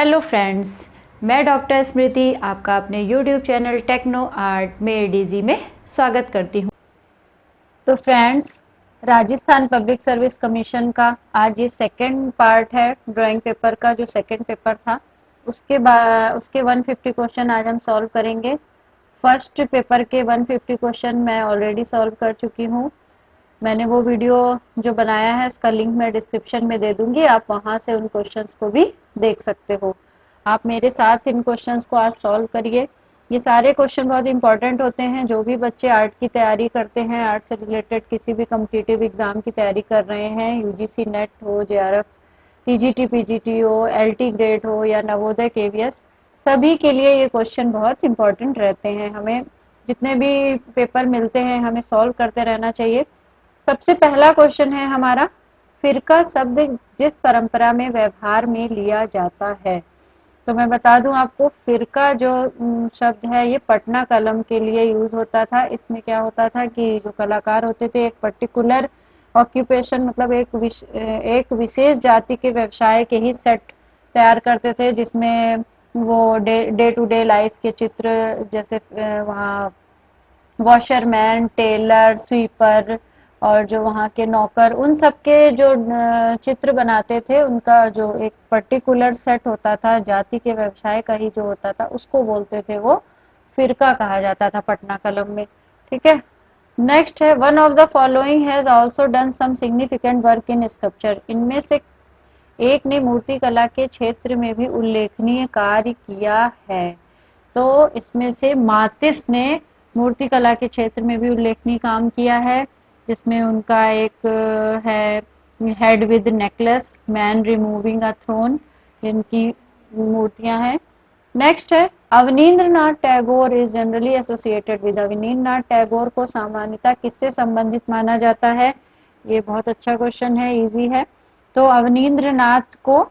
Hello friends, मैं doctor स्मृति आपका अपने यूट्यूब चैनल टेक्नो आर्ट में एडीजी में स्वागत करती हूँ। तो friends, Rajasthan public service commission का आज ये सेकंड पार्ट है। ड्राइंग पेपर का जो सेकंड पेपर था उसके 150 क्वेश्चन आज हम सॉल्व करेंगे। फर्स्ट पेपर के 150 क्वेश्चन मैं ऑलरेडी सॉल्व कर चुकी हूँ। मैंने वो वीडियो जो बनाया है उसका लिंक मैं डिस्क्रिप्शन में दे दूंगी, आप वहां से उन क्वेश्चंस को भी देख सकते हो। आप मेरे साथ इन क्वेश्चंस को आज सॉल्व करिए। ये सारे क्वेश्चन बहुत इंपॉर्टेंट होते हैं। जो भी बच्चे आर्ट की तैयारी करते हैं, आर्ट से रिलेटेड किसी भी कम्पिटिटिव एग्जाम की तैयारी कर रहे हैं, यूजीसी नेट हो, जेआरएफ, टीजीटी पीजीटी हो, एलटी ग्रेड हो या नवोदय केवीएस, सभी के लिए ये क्वेश्चन बहुत इंपॉर्टेंट रहते हैं। हमें जितने भी पेपर मिलते हैं हमें सॉल्व करते रहना चाहिए। सबसे पहला क्वेश्चन है हमारा, फिरका शब्द जिस परंपरा में व्यवहार में लिया जाता है। तो मैं बता दूं आपको, फिरका जो शब्द है ये पटना कलम के लिए यूज होता था। इसमें क्या होता था कि जो कलाकार होते थे एक पर्टिकुलर ऑक्यूपेशन, मतलब एक विशेष जाति के व्यवसाय के ही सेट तैयार करते थे, जिसमें वो डे टू डे लाइफ के चित्र, जैसे वहाँ वॉशरमैन, टेलर, स्वीपर और जो वहाँ के नौकर, उन सब के जो चित्र बनाते थे, उनका जो एक पर्टिकुलर सेट होता था, जाति के व्यवसाय का ही जो होता था, उसको बोलते थे वो फिरका कहा जाता था पटना कलम में। ठीक है। नेक्स्ट है, one of the following has also done some significant work in sculpture. इनमें से एक ने मूर्ति कला के क्षेत्र में भी उल्लेखनीय कार्य किया है। तो इसमें से मातिस ने मूर्ति कला के क्षेत्र में भी उल्लेखनीय काम किया है, जिसमें उनका एक है head with necklace, man removing a throne, इनकी मूर्तियां हैं। नेक्स्ट है, Abanindranath Tagore is generally associated with. Abanindranath Tagore को सामान्यतः किससे संबंधित माना जाता है? ये बहुत अच्छा क्वेश्चन है, इजी है। तो अवनींद्रनाथ को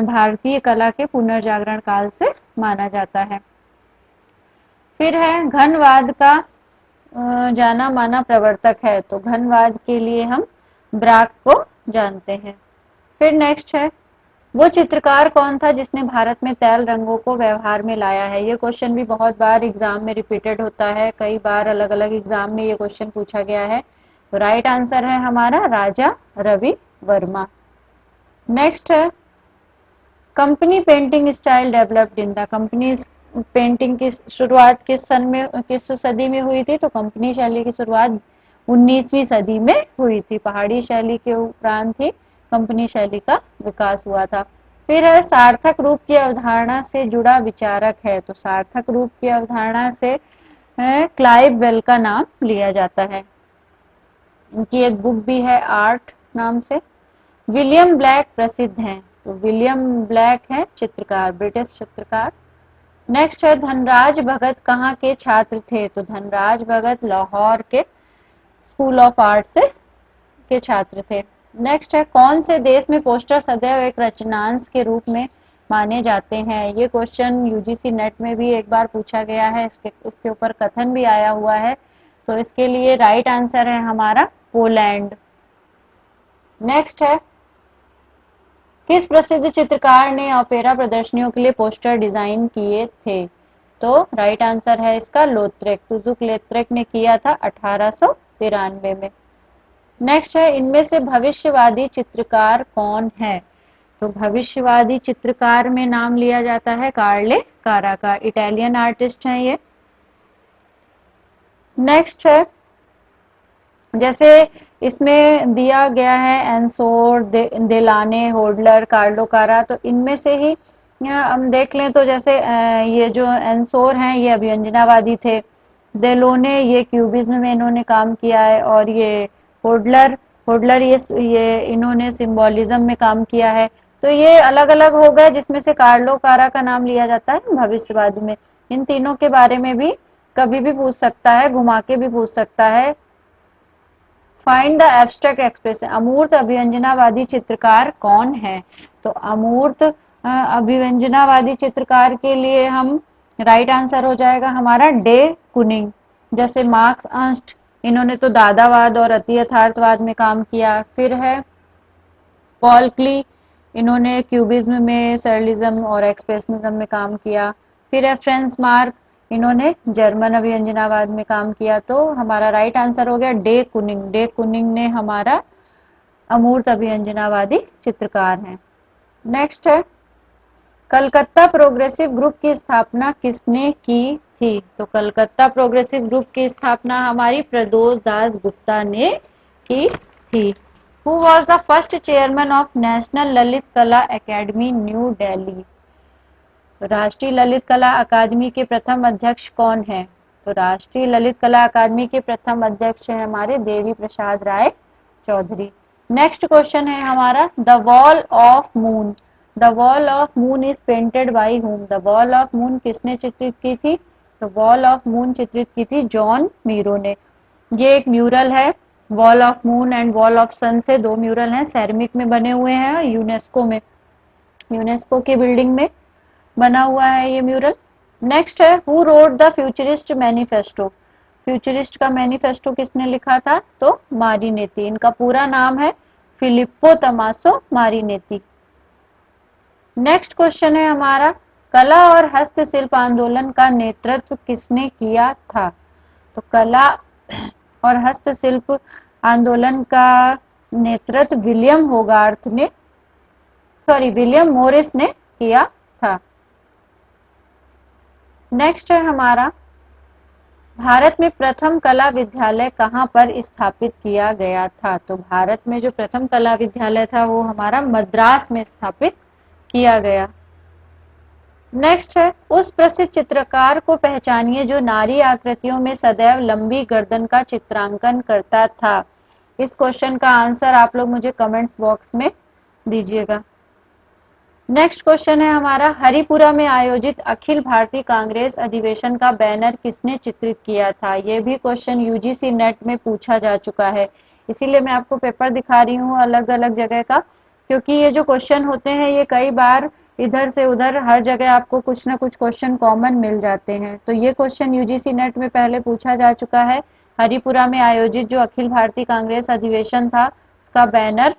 भारतीय कला के पुनर्जागरण काल से माना जाता है। फिर है, घनवाद का जाना माना प्रवर्तक है। तो घनवाद के लिए हम ब्राक को जानते हैं। फिर नेक्स्ट है, वो चित्रकार कौन था जिसने भारत में तैल रंगों को व्यवहार में लाया है? ये क्वेश्चन भी बहुत बार एग्जाम में रिपीटेड होता है, कई बार अलग अलग एग्जाम में ये क्वेश्चन पूछा गया है। तो राइट आंसर है हमारा राजा रवि वर्मा। नेक्स्ट है, company painting style developed in the company. Painting की शुरुआत किस सन में, किस सदी में हुई थी? तो कंपनी शैली की शुरुआत 19वीं सदी में हुई थी। पहाड़ी शैली के उपरांत ही कंपनी शैली का विकास हुआ था। फिर है, सार्थक रूप की अवधारणा से जुड़ा विचारक है। तो सार्थक रूप की अवधारणा से क्लाइव वेल का नाम लिया जाता है। इनकी एक बुक भी है आर्ट नाम से। विलियम ब्लैक प्रसिद्ध हैं। तो विलियम ब्लैक है चित्रकार, ब्रिटिश चित्रकार। नेक्स्ट है, धनराज भगत कहाँ के छात्र थे? तो धनराज भगत लाहौर के स्कूल ऑफ आर्ट से के छात्र थे। नेक्स्ट है, कौन से देश में पोस्टर सदैव एक रचनांश के रूप में माने जाते हैं? ये क्वेश्चन यूजीसी नेट में भी एक बार पूछा गया है, इसके ऊपर कथन भी आया हुआ है। तो इसके लिए राइट आंसर है हमारा पोलैंड। नेक्स्ट है, किस प्रसिद्ध चित्रकार ने ओपेरा प्रदर्शनियों के लिए पोस्टर डिजाइन किए थे? तो राइट आंसर है इसका लोत्रेक, तुजुक लेत्रेक ने किया था 1893 में। नेक्स्ट है, इनमें से भविष्यवादी चित्रकार कौन है? तो भविष्यवादी चित्रकार में नाम लिया जाता है कार्ले कारा का, इटालियन आर्टिस्ट हैं ये। नेक्स्ट है, जैसे इसमें दिया गया है एंसोर, देलाने, होडलर, कार्लो कारा, तो इनमें से ही हम देख लें तो जैसे ये जो एंसोर हैं ये अभिव्यंजनावादी थे, देलोने ये क्यूबिज्म में इन्होंने काम किया है, और ये होडलर होडलर ये इन्होंने सिंबोलिज्म में काम किया है। तो ये अलग अलग हो गए, जिसमें से कार्लो कारा का नाम लिया जाता है भविष्यवादी में। इन तीनों के बारे में भी कभी भी पूछ सकता है, घुमा के भी पूछ सकता है। फाइंड द एब्स्ट्रैक्ट एक्सप्रेशन, अमूर्त अभिव्यंजनावादी चित्रकार कौन है? तो अमूर्त अभिव्यंजनावादी चित्रकार के लिए हम राइट आंसर हो जाएगा हमारा डे कुनिंग। जैसे मार्क्स अर्न्स्ट, इन्होंने तो दादावाद और अति यथार्थवाद में काम किया। फिर है पॉल क्ली, इन्होंने क्यूबिज्म में, सरलिज्म और एक्सप्रेशनिज्म में काम किया। फिर है फ्रांस मार्क, इन्होंने जर्मन अभिव्यंजनावाद में काम किया। तो हमारा राइट आंसर हो गया डे कुनिंग। डे कुनिंग ने हमारा अमूर्त अभिव्यंजनावादी चित्रकार हैं। नेक्स्ट है कलकत्ता प्रोग्रेसिव ग्रुप की स्थापना किसने की थी? तो कलकत्ता प्रोग्रेसिव ग्रुप की स्थापना हमारी प्रदोष दास गुप्ता ने की थी। Who was the first chairman of national Lalit कला एकेडमी न्यू दिल्ली? राष्ट्रीय ललित कला अकादमी के प्रथम अध्यक्ष कौन है? तो राष्ट्रीय ललित कला अकादमी के प्रथम अध्यक्ष है हमारे देवी प्रसाद राय चौधरी। नेक्स्ट क्वेश्चन है हमारा the wall of moon. The wall of moon is painted by हुम? द वॉल ऑफ मून किसने चित्रित की थी? तो वॉल ऑफ मून चित्रित की थी जॉन मीरो ने। ये एक म्यूरल है, wall of moon and wall of sun से दो म्यूरल हैं, सेरेमिक में बने हुए हैं, यूनेस्को में, यूनेस्को की बिल्डिंग में बना हुआ है ये म्यूरल। नेक्स्ट है who wrote the futurist manifesto? Futurist का मैनिफेस्टो किसने लिखा था? तो मारिनेती। इनका पूरा नाम है फिलिप्पो तमासो मारिनेती। नेक्स्ट क्वेश्चन है हमारा कला और हस्तशिल्प आंदोलन का नेतृत्व किसने किया था? तो कला और हस्तशिल्प आंदोलन का नेतृत्व विलियम मोरिस ने किया था। नेक्स्ट है हमारा भारत में प्रथम कला विद्यालय कहाँ पर स्थापित किया गया था? तो भारत में जो प्रथम कला विद्यालय था वो हमारा मद्रास में स्थापित किया गया। नेक्स्ट है उस प्रसिद्ध चित्रकार को पहचानिए जो नारी आकृतियों में सदैव लंबी गर्दन का चित्रांकन करता था। इस क्वेश्चन का आंसर आप लोग मुझे कमेंट्स बॉक्स में दीजिएगा। नेक्स्ट क्वेश्चन है हमारा हरिपुरा में आयोजित अखिल भारतीय कांग्रेस अधिवेशन का बैनर किसने चित्रित किया था? यह भी क्वेश्चन यूजीसी नेट में पूछा जा चुका है, इसीलिए मैं आपको पेपर दिखा रही हूँ अलग अलग जगह का, क्योंकि ये जो क्वेश्चन होते हैं ये कई बार इधर से उधर हर जगह आपको कुछ ना कुछ क्वेश्चन कॉमन मिल जाते हैं। तो ये क्वेश्चन यूजीसी नेट में पहले पूछा जा चुका है। हरिपुरा में आयोजित जो अखिल भारतीय कांग्रेस अधिवेशन था उसका बैनर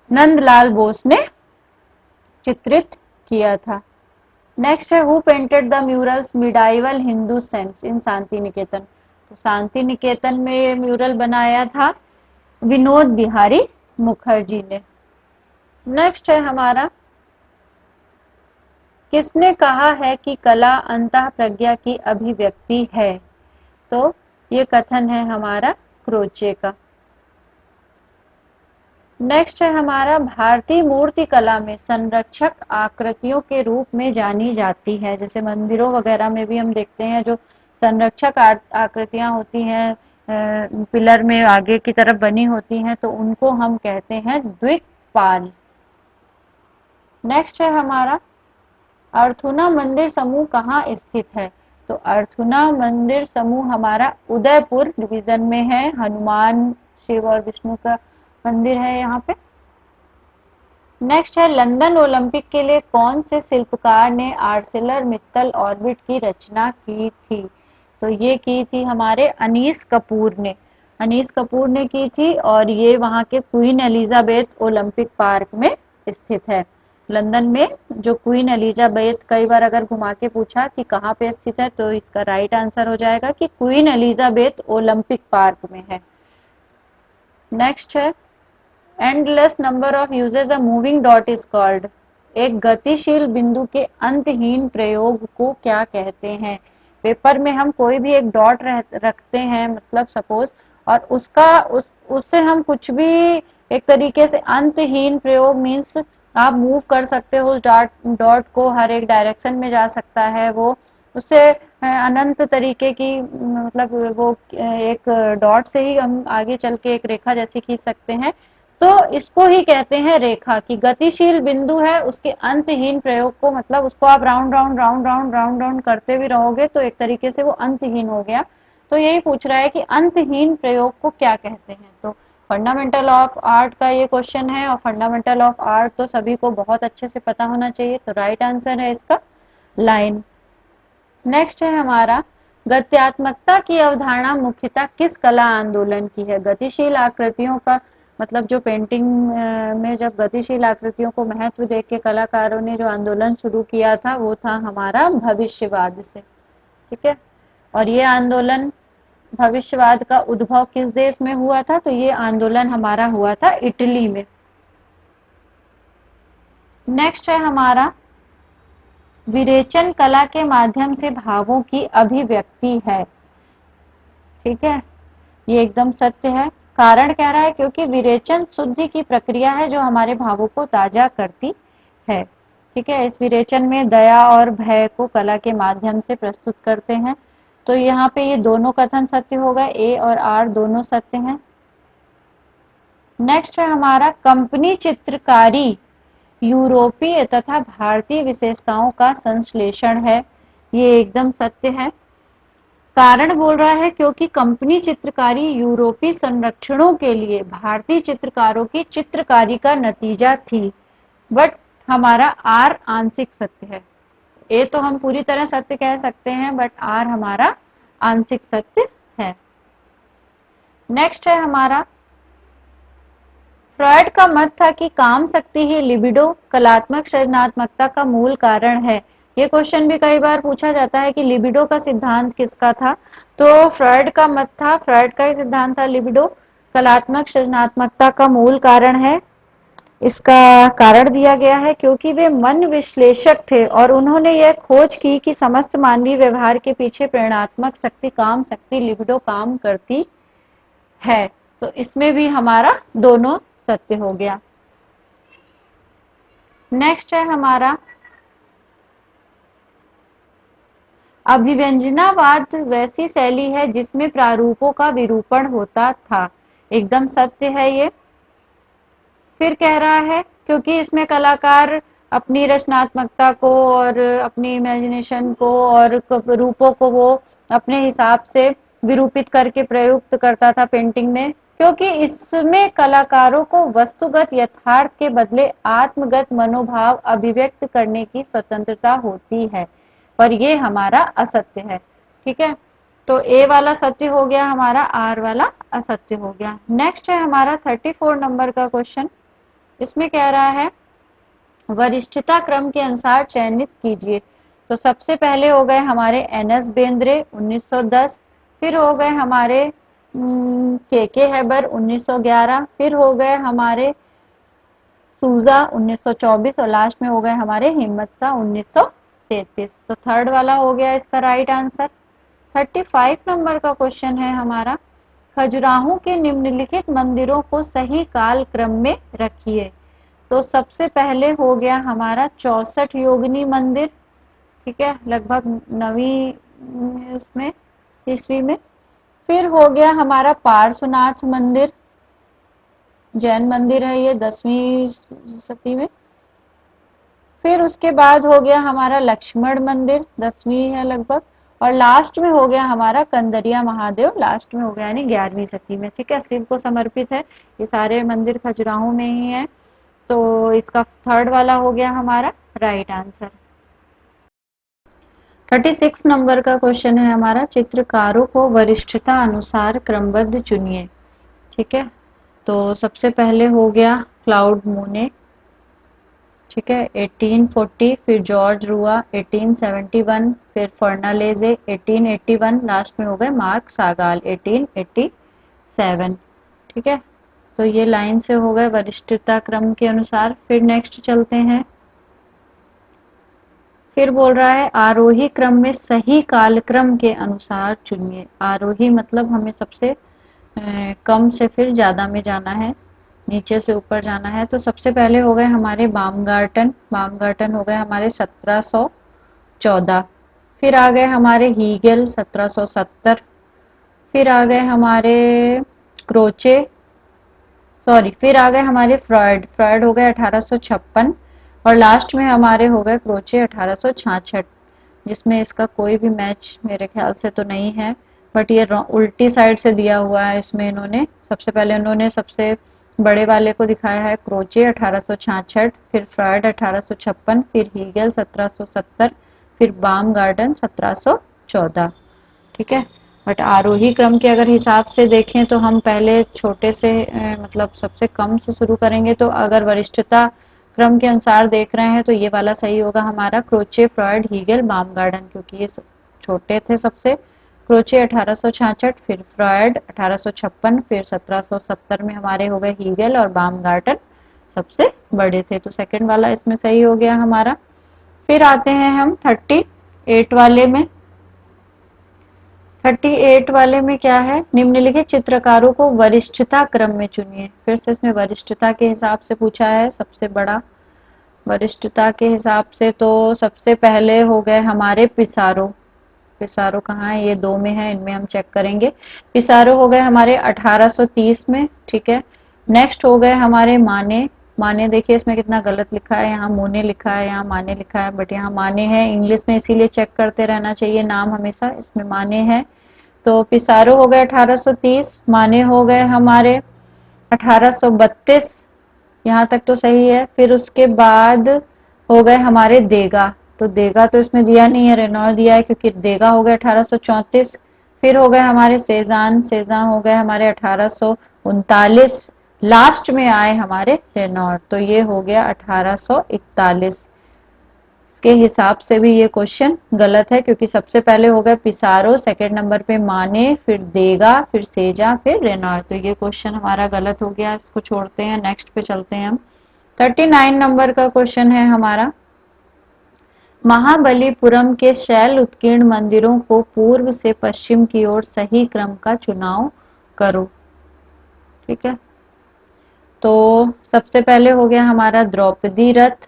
नंदलाल बोस ने चित्रित किया था। नेक्स्ट है who painted the murals medieval Hindu saints in Shanti Niketan? तो शांति निकेतन में ये म्यूरल बनाया था विनोद बिहारी मुखर्जी ने। नेक्स्ट है हमारा किसने कहा है कि कला अंतः प्रज्ञा की अभिव्यक्ति है? तो ये कथन है हमारा क्रोचे का। नेक्स्ट है हमारा भारतीय मूर्ति कला में संरक्षक आकृतियों के रूप में जानी जाती है, जैसे मंदिरों वगैरह में भी हम देखते हैं जो संरक्षक आकृतियां होती हैं पिलर में आगे की तरफ बनी होती हैं, तो उनको हम कहते हैं द्विपाल। नेक्स्ट है हमारा अर्थुना मंदिर समूह कहाँ स्थित है? तो अर्थुना मंदिर समूह हमारा उदयपुर डिवीजन में है, हनुमान शिव और विष्णु का मंदिर है यहाँ पे। नेक्स्ट है लंदन ओलंपिक के लिए कौन से शिल्पकार ने आर्सेलर मित्तल ऑर्बिट की रचना की थी? तो ये की थी हमारे अनीस कपूर ने, अनीस कपूर ने की थी, और ये वहाँ के क्वीन एलिजाबेथ ओलंपिक पार्क में स्थित है। लंदन में जो क्वीन एलिजाबेथ, कई बार अगर घुमा के पूछा कि कहाँ पे स्थित है तो इसका राइट आंसर हो जाएगा कि क्वीन एलिजाबेथ ओलंपिक पार्क में है। नेक्स्ट है endless number of uses a moving dot is called? एक गतिशील बिंदु के अंतहीन प्रयोग को क्या कहते हैं? पेपर में हम कोई भी एक डॉट रखते हैं, मतलब सपोज, और उससे हम कुछ भी एक तरीके से अंतहीन प्रयोग मीन्स आप मूव कर सकते हो उस डॉट को, हर एक डायरेक्शन में जा सकता है वो, उससे अनंत तरीके की, मतलब वो एक डॉट से ही हम आगे चल के एक रेखा जैसी खींच सकते हैं, तो इसको ही कहते हैं रेखा। की गतिशील बिंदु है उसके अंतहीन प्रयोग को, मतलब उसको आप राउंड राउंड करते भी रहोगे तो एक तरीके से वो अंतहीन हो गया। तो यही पूछ रहा है कि अंतहीन प्रयोग को क्या कहते हैं। तो फंडामेंटल ऑफ आर्ट का ये क्वेश्चन है, और फंडामेंटल ऑफ आर्ट तो सभी को बहुत अच्छे से पता होना चाहिए, तो राइट आंसर है इसका लाइन। नेक्स्ट है हमारा गत्यात्मकता की अवधारणा मुख्यतः किस कला आंदोलन की है? गतिशील आकृतियों का मतलब जो पेंटिंग में जब गतिशील आकृतियों को महत्व देख के कलाकारों ने जो आंदोलन शुरू किया था वो था हमारा भविष्यवाद से। ठीक है, और ये आंदोलन भविष्यवाद का उद्भव किस देश में हुआ था? तो ये आंदोलन हमारा हुआ था इटली में। नेक्स्ट है हमारा विरेचन कला के माध्यम से भावों की अभिव्यक्ति है। ठीक है, ये एकदम सत्य है। कारण कह रहा है क्योंकि विरेचन शुद्धि की प्रक्रिया है जो हमारे भावों को ताजा करती है। ठीक है, इस विरेचन में दया और भय को कला के माध्यम से प्रस्तुत करते हैं। तो यहाँ पे ये दोनों कथन सत्य हो गए, ए और आर दोनों सत्य हैं। नेक्स्ट है हमारा कंपनी चित्रकारी यूरोपीय तथा भारतीय विशेषताओं का संश्लेषण है। ये एकदम सत्य है। कारण बोल रहा है क्योंकि कंपनी चित्रकारी यूरोपीय संरक्षणों के लिए भारतीय चित्रकारों की चित्रकारी का नतीजा थी। बट हमारा आर आंशिक सत्य है। ए तो हम पूरी तरह सत्य कह सकते हैं, बट आर हमारा आंशिक सत्य है। नेक्स्ट है हमारा फ्रॉयड का मत था कि काम शक्ति ही लिबिडो कलात्मक सृजनात्मकता का मूल कारण है। ये क्वेश्चन भी कई बार पूछा जाता है कि लिबिडो का सिद्धांत किसका था? तो फ्रॉयड का मत था, फ्रॉयड का ही सिद्धांत था लिबिडो कलात्मक सृजनात्मकता का मूल कारण है। इसका कारण दिया गया है क्योंकि वे मन विश्लेषक थे और उन्होंने यह खोज की कि समस्त मानवीय व्यवहार के पीछे प्रेरणात्मक शक्ति काम शक्ति लिबिडो काम करती है। तो इसमें भी हमारा दोनों सत्य हो गया। नेक्स्ट है हमारा अभिव्यंजनावाद वैसी शैली है जिसमें प्रारूपों का विरूपण होता था। एकदम सत्य है ये। फिर कह रहा है क्योंकि इसमें कलाकार अपनी रचनात्मकता को और अपनी इमेजिनेशन को और रूपों को वो अपने हिसाब से विरूपित करके प्रयुक्त करता था पेंटिंग में, क्योंकि इसमें कलाकारों को वस्तुगत यथार्थ के बदले आत्मगत मनोभाव अभिव्यक्त करने की स्वतंत्रता होती है। पर ये हमारा असत्य है। ठीक है, तो ए वाला सत्य हो गया हमारा, आर वाला असत्य हो गया। नेक्स्ट है हमारा 34 नंबर का क्वेश्चन। इसमें कह रहा है वरिष्ठता क्रम के अनुसार चयनित कीजिए। तो सबसे पहले हो गए हमारे एन.एस. बेंद्रे 1910, फिर हो गए हमारे के हैबर 1911, फिर हो गए हमारे सूजा 1924 और लास्ट में हो गए हमारे हिम्मत शाह 1933। तो थर्ड वाला हो गया इसका राइट आंसर। 35 नंबर का क्वेश्चन है हमारा खजुराहो के निम्नलिखित मंदिरों को सही काल क्रम में रखिए। तो सबसे पहले हो गया हमारा 64 योगिनी मंदिर। ठीक है, लगभग 9वीं उसमें ईस्वी में। फिर हो गया हमारा पार्श्वनाथ मंदिर, जैन मंदिर है ये, 10वीं शती में। फिर उसके बाद हो गया हमारा लक्ष्मण मंदिर, 10वीं है लगभग। और लास्ट में हो गया हमारा कंदरिया महादेव, लास्ट में हो गया यानी 11वीं शती में। ठीक है, शिव को समर्पित है। ये सारे मंदिर खजुराहो में ही है। तो इसका थर्ड वाला हो गया हमारा राइट आंसर। 36 नंबर का क्वेश्चन है हमारा चित्रकारों को वरिष्ठता अनुसार क्रमबद्ध चुनिए। ठीक है, तो सबसे पहले हो गया क्लाउड मोने। ठीक है, 1840, फिर जॉर्ज रुआ 1871, फिर फर्नालेजे 1881, लास्ट में हो गए मार्क सागाल 1887। ठीक है, तो ये लाइन से हो गए वरिष्ठता क्रम के अनुसार। फिर नेक्स्ट चलते हैं। फिर बोल रहा है आरोही क्रम में सही कालक्रम के अनुसार चुनिए। आरोही मतलब हमें सबसे कम से फिर ज्यादा में जाना है, नीचे से ऊपर जाना है। तो सबसे पहले हो गए हमारे बामगार्टन, बामगार्टन हो गए हमारे 1714। फिर आ गए हमारे हीगेल 1770। फिर आ गए हमारे क्रोचे, फिर आ गए हमारे फ्रॉयड, फ्रॉयड हो गए 1856। और लास्ट में हमारे हो गए क्रोचे 1866, जिसमें इसका कोई भी मैच मेरे ख्याल से तो नहीं है, बट ये उल्टी साइड से दिया हुआ है इसमें। इन्होंने सबसे पहले उन्होंने सबसे बड़े वाले को दिखाया है क्रोचे 1866, फिर फ्रॉयड 1856, फिर हीगेल 1770, फिर बाम गार्डन 1714। ठीक है, बट आरोही क्रम के अगर हिसाब से देखें तो हम पहले छोटे से मतलब सबसे कम से शुरू करेंगे। तो अगर वरिष्ठता क्रम के अनुसार देख रहे हैं तो ये वाला सही होगा हमारा, क्रोचे, फ्रॉयड, हीगल, बामगार्डन, क्योंकि ये छोटे थे सबसे। क्रोचे 1866, फिर फ्रॉयड 1856, फिर 1770 में हमारे हो गए हीगल, और बामगार्डन सबसे बड़े थे। तो सेकंड वाला इसमें सही हो गया हमारा। फिर आते हैं हम 38 वाले में। 38 वाले में क्या है, निम्नलिखित चित्रकारों को वरिष्ठता क्रम में चुनिए। फिर से इसमें वरिष्ठता के हिसाब से पूछा है, सबसे बड़ा वरिष्ठता के हिसाब से तो सबसे पहले हो गए हमारे पिसारो। पिसारो कहाँ है, ये 2 में है, इनमें हम चेक करेंगे। पिसारो हो गए हमारे 1830 में, ठीक है। नेक्स्ट हो गए हमारे माने। माने देखिए इसमें कितना गलत लिखा है, यहाँ मोने लिखा है, यहाँ माने लिखा है, बट यहाँ माने है इंग्लिश में, इसीलिए चेक करते रहना चाहिए नाम हमेशा। इसमें माने है, तो पिसारो हो गए 1830, माने हो गए हमारे 1832, यहाँ तक तो सही है। फिर उसके बाद हो गए हमारे देगा, तो देगा तो इसमें दिया नहीं है, रेनॉर दिया है, क्योंकि देगा हो गए 1834। फिर हो गए हमारे सेजान, सेजान हो गए हमारे 1839। लास्ट में आए हमारे रेनॉर, तो ये हो गया 1841 के हिसाब से भी ये क्वेश्चन गलत है, क्योंकि सबसे पहले हो गया पिसारो, सेकंड नंबर पे माने, फिर देगा, फिर सेजा, फिर रेनॉर। तो ये क्वेश्चन हमारा गलत हो गया, इसको छोड़ते हैं, नेक्स्ट पे चलते हैं हम। 39 नंबर का क्वेश्चन है हमारा, महाबलीपुरम के शैल उत्कीर्ण मंदिरों को पूर्व से पश्चिम की ओर सही क्रम का चुनाव करो। ठीक है, तो सबसे पहले हो गया हमारा द्रौपदी रथ,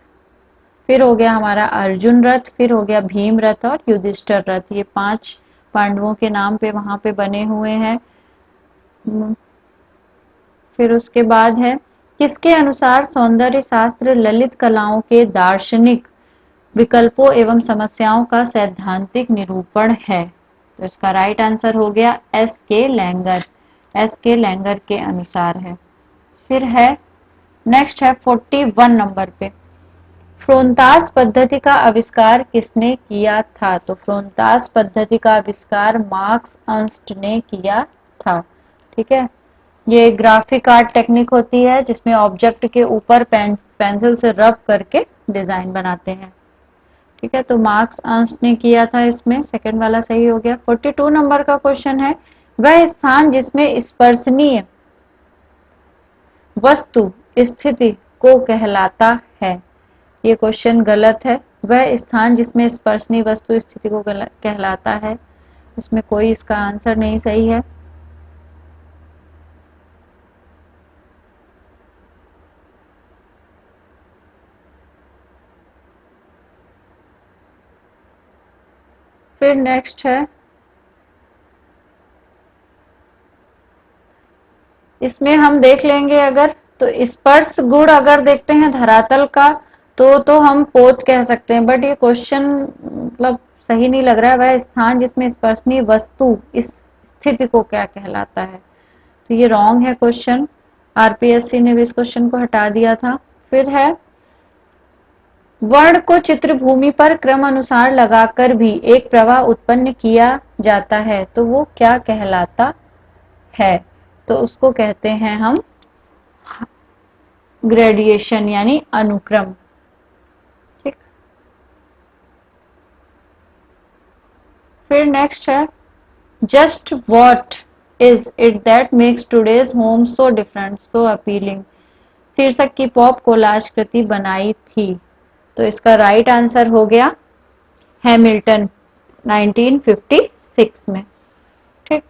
फिर हो गया हमारा अर्जुन रथ, फिर हो गया भीम रथ और युधिष्ठिर रथ। ये 5 पांडवों के नाम पे वहां पे बने हुए हैं। फिर उसके बाद है, किसके अनुसार सौंदर्य शास्त्र ललित कलाओं के दार्शनिक विकल्पों एवं समस्याओं का सैद्धांतिक निरूपण है। तो इसका राइट आंसर हो गया एस के लैंगर, एस के लैंगर के अनुसार है। फिर है, नेक्स्ट है 41 नंबर पे, फ्रोंतास पद्धति का आविष्कार किसने किया था। तो फ्रोंतास पद्धति का आविष्कार मार्क्स अर्न्स्ट ने किया था। ठीक है, ये ग्राफिक आर्ट टेक्निक होती है जिसमें ऑब्जेक्ट के ऊपर पेंसिल से रब करके डिजाइन बनाते हैं। ठीक है, तो मार्क्स अर्न्स्ट ने किया था, इसमें सेकंड वाला सही हो गया। 42 नंबर का क्वेश्चन है, वह स्थान जिसमें स्पर्शनीय वस्तु स्थिति को कहलाता है। ये क्वेश्चन गलत है, वह स्थान जिसमें स्पर्शनीय वस्तु स्थिति को कहलाता है, इसमें कोई इसका आंसर नहीं सही है। फिर नेक्स्ट है, इसमें हम देख लेंगे अगर, तो स्पर्श गुण अगर देखते हैं धरातल का तो हम पोत कह सकते हैं, बट ये क्वेश्चन मतलब सही नहीं लग रहा है। वह स्थान जिसमें स्पर्शनीय वस्तु इस स्थिति को क्या कहलाता है, तो ये रॉन्ग है क्वेश्चन। आरपीएससी ने भी इस क्वेश्चन को हटा दिया था। फिर है, वर्ण को चित्रभूमि पर क्रम अनुसार लगाकर भी एक प्रवाह उत्पन्न किया जाता है, तो वो क्या कहलाता है। तो उसको कहते हैं हम ग्रेडिएशन यानी अनुक्रम। ठीक, फिर नेक्स्ट है, just what is it that makes today's home so different so appealing शीर्षक की पॉप कोलाज कृति बनाई थी। तो इसका राइट आंसर हो गया हैमिल्टन 1956 में। ठीक,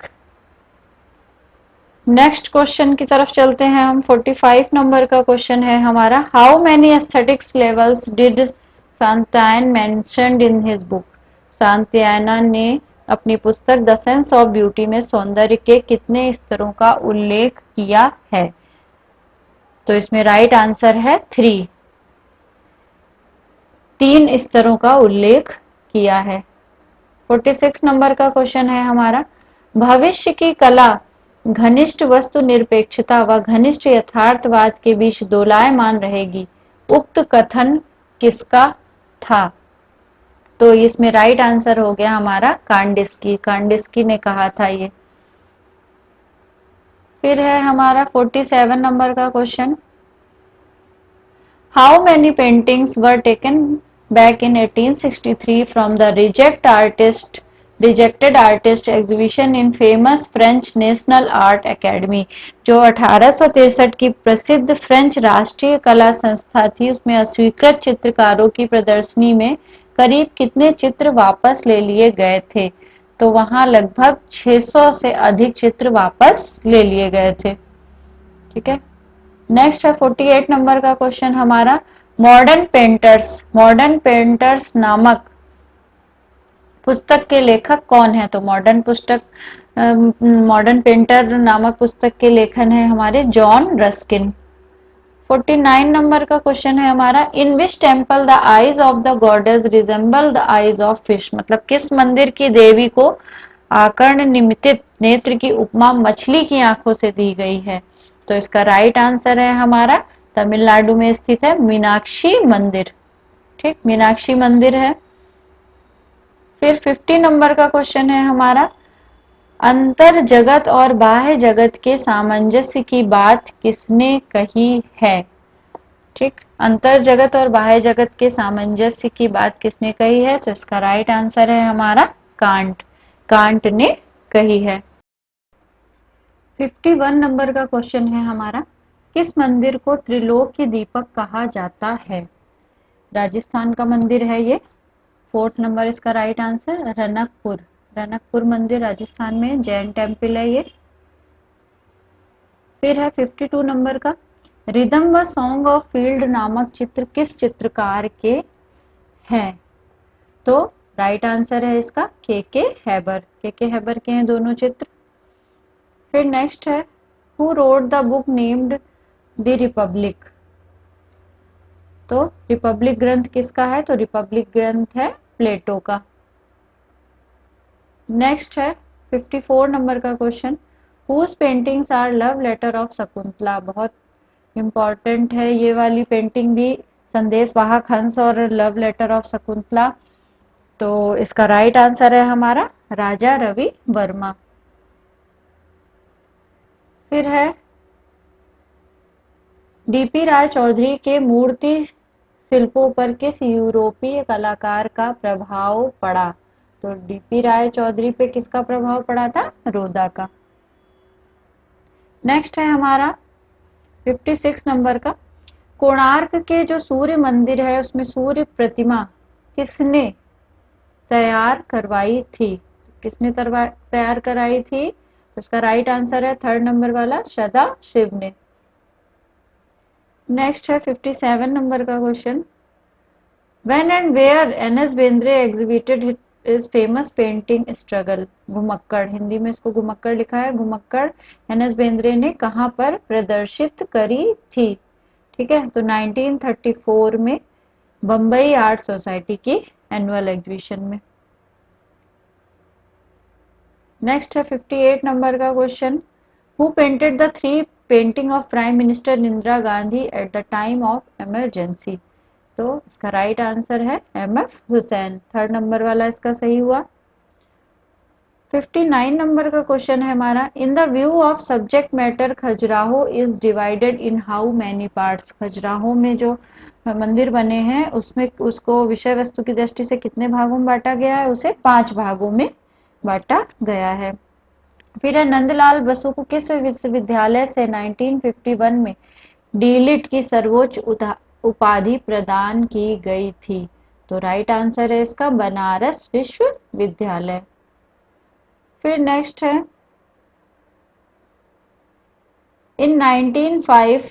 नेक्स्ट क्वेश्चन की तरफ चलते हैं हम। 45 नंबर का क्वेश्चन है हमारा, how many aesthetics levels did Santayana mentioned in his book. Santayana ने अपनी पुस्तक द सेंस ऑफ ब्यूटी में सौंदर्य के कितने स्तरों का उल्लेख किया है। तो इसमें राइट आंसर है 3 स्तरों का उल्लेख किया है। 46 नंबर का क्वेश्चन है हमारा, भविष्य की कला घनिष्ठ वस्तु निरपेक्षता व घनिष्ठ यथार्थवाद के बीच दोलायमान रहेगी, उक्त कथन किसका था। तो इसमें राइट आंसर हो गया हमारा कांडिस्की, कांडिस्की ने कहा था ये। फिर है हमारा 47 नंबर का question, how many paintings were taken back in 1863 from the rejected artist exhibition in famous French national art academy. जो 1863 की प्रसिद्ध फ्रेंच राष्ट्रीय कला संस्था थी, उसमें अस्वीकृत चित्रकारों की प्रदर्शनी में करीब कितने चित्र वापस ले लिए गए थे? तो वहां लगभग 600 से अधिक चित्र वापस ले लिए गए थे। ठीक है, नेक्स्ट है 48 नंबर का क्वेश्चन हमारा, मॉडर्न पेंटर्स नामक पुस्तक के लेखक कौन है? तो मॉडर्न पेंटर नामक पुस्तक के लेखन है हमारे जॉन रस्किन। 49 नंबर का क्वेश्चन है हमारा, in which temple the eyes of the goddess resemble the eyes of fish. मतलब किस मंदिर की देवी को आकर्ण निमित्त नेत्र की उपमा मछली की आंखों से दी गई है? तो इसका राइट आंसर है हमारा तमिलनाडु में स्थित है मीनाक्षी मंदिर। ठीक, मीनाक्षी मंदिर है। फिर 50 नंबर का क्वेश्चन है हमारा, अंतर जगत और बाह्य जगत के सामंजस्य की बात किसने कही है? ठीक, अंतर जगत और बाह्य जगत के सामंजस्य की बात किसने कही है? तो इसका राइट आंसर है हमारा कांट, कांट ने कही है। 51 नंबर का क्वेश्चन है हमारा, किस मंदिर को त्रिलोकी दीपक कहा जाता है? राजस्थान का मंदिर है ये। 4th नंबर इसका राइट आंसर रनकपुर, रनकपुर मंदिर राजस्थान में जैन टेम्पल है ये। फिर है 52 नंबर का, रिदम व सॉन्ग ऑफ फील्ड नामक चित्र किस चित्रकार के हैं? तो राइट आंसर है इसका के हैबर, के हैबर के हैं दोनों चित्र। फिर नेक्स्ट है, who wrote the book named the Republic. तो रिपब्लिक ग्रंथ किसका है? तो रिपब्लिक ग्रंथ है प्लेटो का। नेक्स्ट है 54 नंबर का question, whose paintings are love letter of Shakuntala. बहुत इंपॉर्टेंट है ये वाली पेंटिंग भी, संदेश वाहक हंस और लव लेटर ऑफ शकुंतला। तो इसका राइट आंसर है हमारा राजा रवि वर्मा। फिर है डीपी राय चौधरी के मूर्ति शिल्पों पर किस यूरोपीय कलाकार का प्रभाव पड़ा? तो डीपी राय चौधरी पे किसका प्रभाव पड़ा था? रोदा का। नेक्स्ट है हमारा 56 नंबर का, कोणार्क के जो सूर्य मंदिर है उसमें सूर्य प्रतिमा किसने तैयार करवाई थी? किसने तैयार कराई थी? तो इसका राइट आंसर है 3rd नंबर वाला सदा शिव ने। नेक्स्ट है 57 नंबर का question, when and where NS. Bendre exhibited is famous painting struggle. घुमक्कड़, हिंदी में इसको घुमक्कड़ लिखा है, घुमक्कड़ एन.एस. बेंद्रे ने कहां पर प्रदर्शित करी थी? ठीक है, तो 1934 में बम्बई आर्ट सोसाइटी की एनुअल एग्जीबिशन में। नेक्स्ट है 58 नंबर का question, who painted the 3 painting of prime minister Indira Gandhi at the time of emergency? तो इसका राइट आंसर है एम.एफ. हुसैन, 3rd नंबर वाला इसका सही हुआ। 59 नंबर का क्वेश्चन है हमारा, in the view of subject matter Khajuraho is divided in how many parts. Khajuraho में जो मंदिर बने हैं उसमें उसको विषय वस्तु की दृष्टि से कितने भागों में बांटा गया है? उसे 5 भागों में बांटा गया है। फिर है नंदलाल बसु को किस विश्वविद्यालय से 1951 में डीलिट की सर्वोच्च उपाधि प्रदान की गई थी? तो राइट आंसर है इसका बनारस विश्वविद्यालय। फिर नेक्स्ट है, इन 1905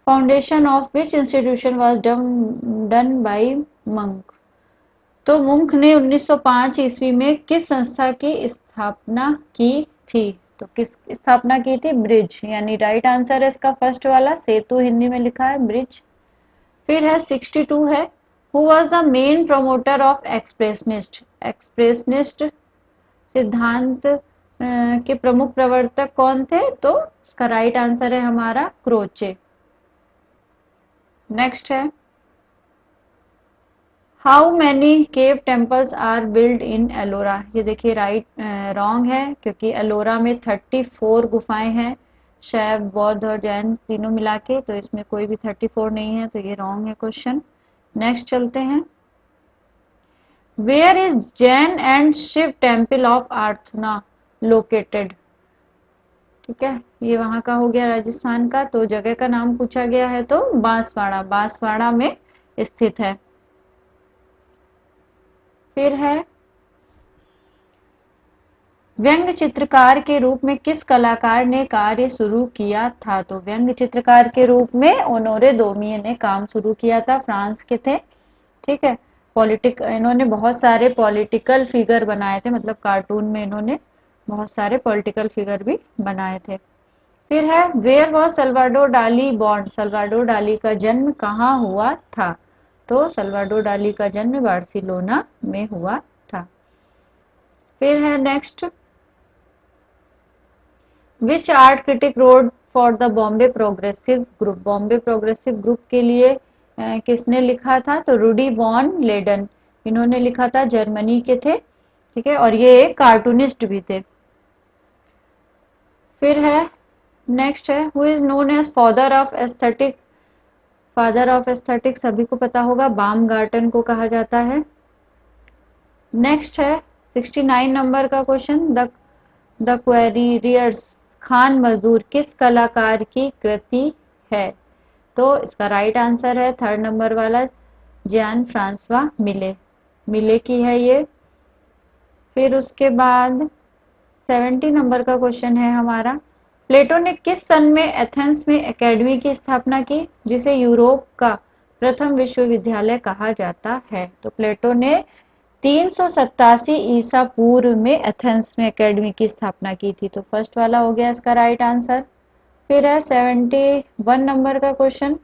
foundation of which institution was done by monk. तो मुंक ने 1905 ईस्वी में किस संस्था की स्थापना की थी? तो किस स्थापना की थी? ब्रिज, यानी राइट आंसर है इसका फर्स्ट वाला, सेतु हिंदी में लिखा है ब्रिज। फिर है 62 है, who was the main promoter of expressionist. Expressionist सिद्धांत के प्रमुख प्रवर्तक कौन थे? तो इसका राइट आंसर है हमारा क्रोचे। नेक्स्ट है, how many cave temples are build in Ellora, ये देखिए राइट रॉन्ग है, क्योंकि एलोरा में 34 गुफाएं हैं, शैव बौद्ध और जैन तीनों मिला के, तो इसमें कोई भी 34 नहीं है, तो ये रॉन्ग है क्वेश्चन। नेक्स्ट चलते हैं। Where is Jain and Shiva temple of Arthuna located, ठीक है, ये वहां का हो गया राजस्थान का। तो जगह का नाम पूछा गया है तो बांसवाड़ा, बांसवाड़ा में स्थित है। फिर है व्यंग्य चित्रकार के रूप में किस कलाकार ने कार्य शुरू किया था, तो व्यंग्य चित्रकार के रूप में ओनोरे दोमिये ने काम शुरू किया था, फ्रांस के थे, ठीक है। इन्होंने बहुत सारे पॉलिटिकल फिगर बनाए थे, मतलब कार्टून में इन्होंने बहुत सारे पॉलिटिकल फिगर भी बनाए थे। फिर है वेयर वॉज सल्वाडोर डाली बॉर्न, सल्वाडोर डाली का जन्म कहाँ हुआ था, तो सल्वाडोर डाली का जन्म बार्सिलोना में हुआ था। फिर है next, which art critic road for the Bombay progressive group, Bombay progressive group के लिए किसने लिखा था, तो रूडी वॉन लेडन, इन्होंने लिखा था, जर्मनी के थे, ठीक है, और ये एक कार्टूनिस्ट भी थे। फिर है नेक्स्ट है who is known as father of aesthetic, father of aesthetic सभी को पता होगा, बामगार्टन को कहा जाता है। नेक्स्ट है 69 नंबर का क्वेश्चन, द क्वेरियर्स खान मजदूर किस कलाकार की कृति है, तो इसका राइट आंसर है थर्ड नंबर वाला, जैन फ्रांसवा मिले, मिले की है ये। फिर उसके बाद 70 नंबर का क्वेश्चन है हमारा, प्लेटो ने किस सन में एथेंस में एकेडमी की स्थापना की, जिसे यूरोप का प्रथम विश्वविद्यालय कहा जाता है, तो प्लेटो ने 387 ईसा पूर्व में एथेंस में एकेडमी की स्थापना की थी, तो फर्स्ट वाला हो गया इसका राइट आंसर। फिर है 71 नंबर का क्वेश्चन,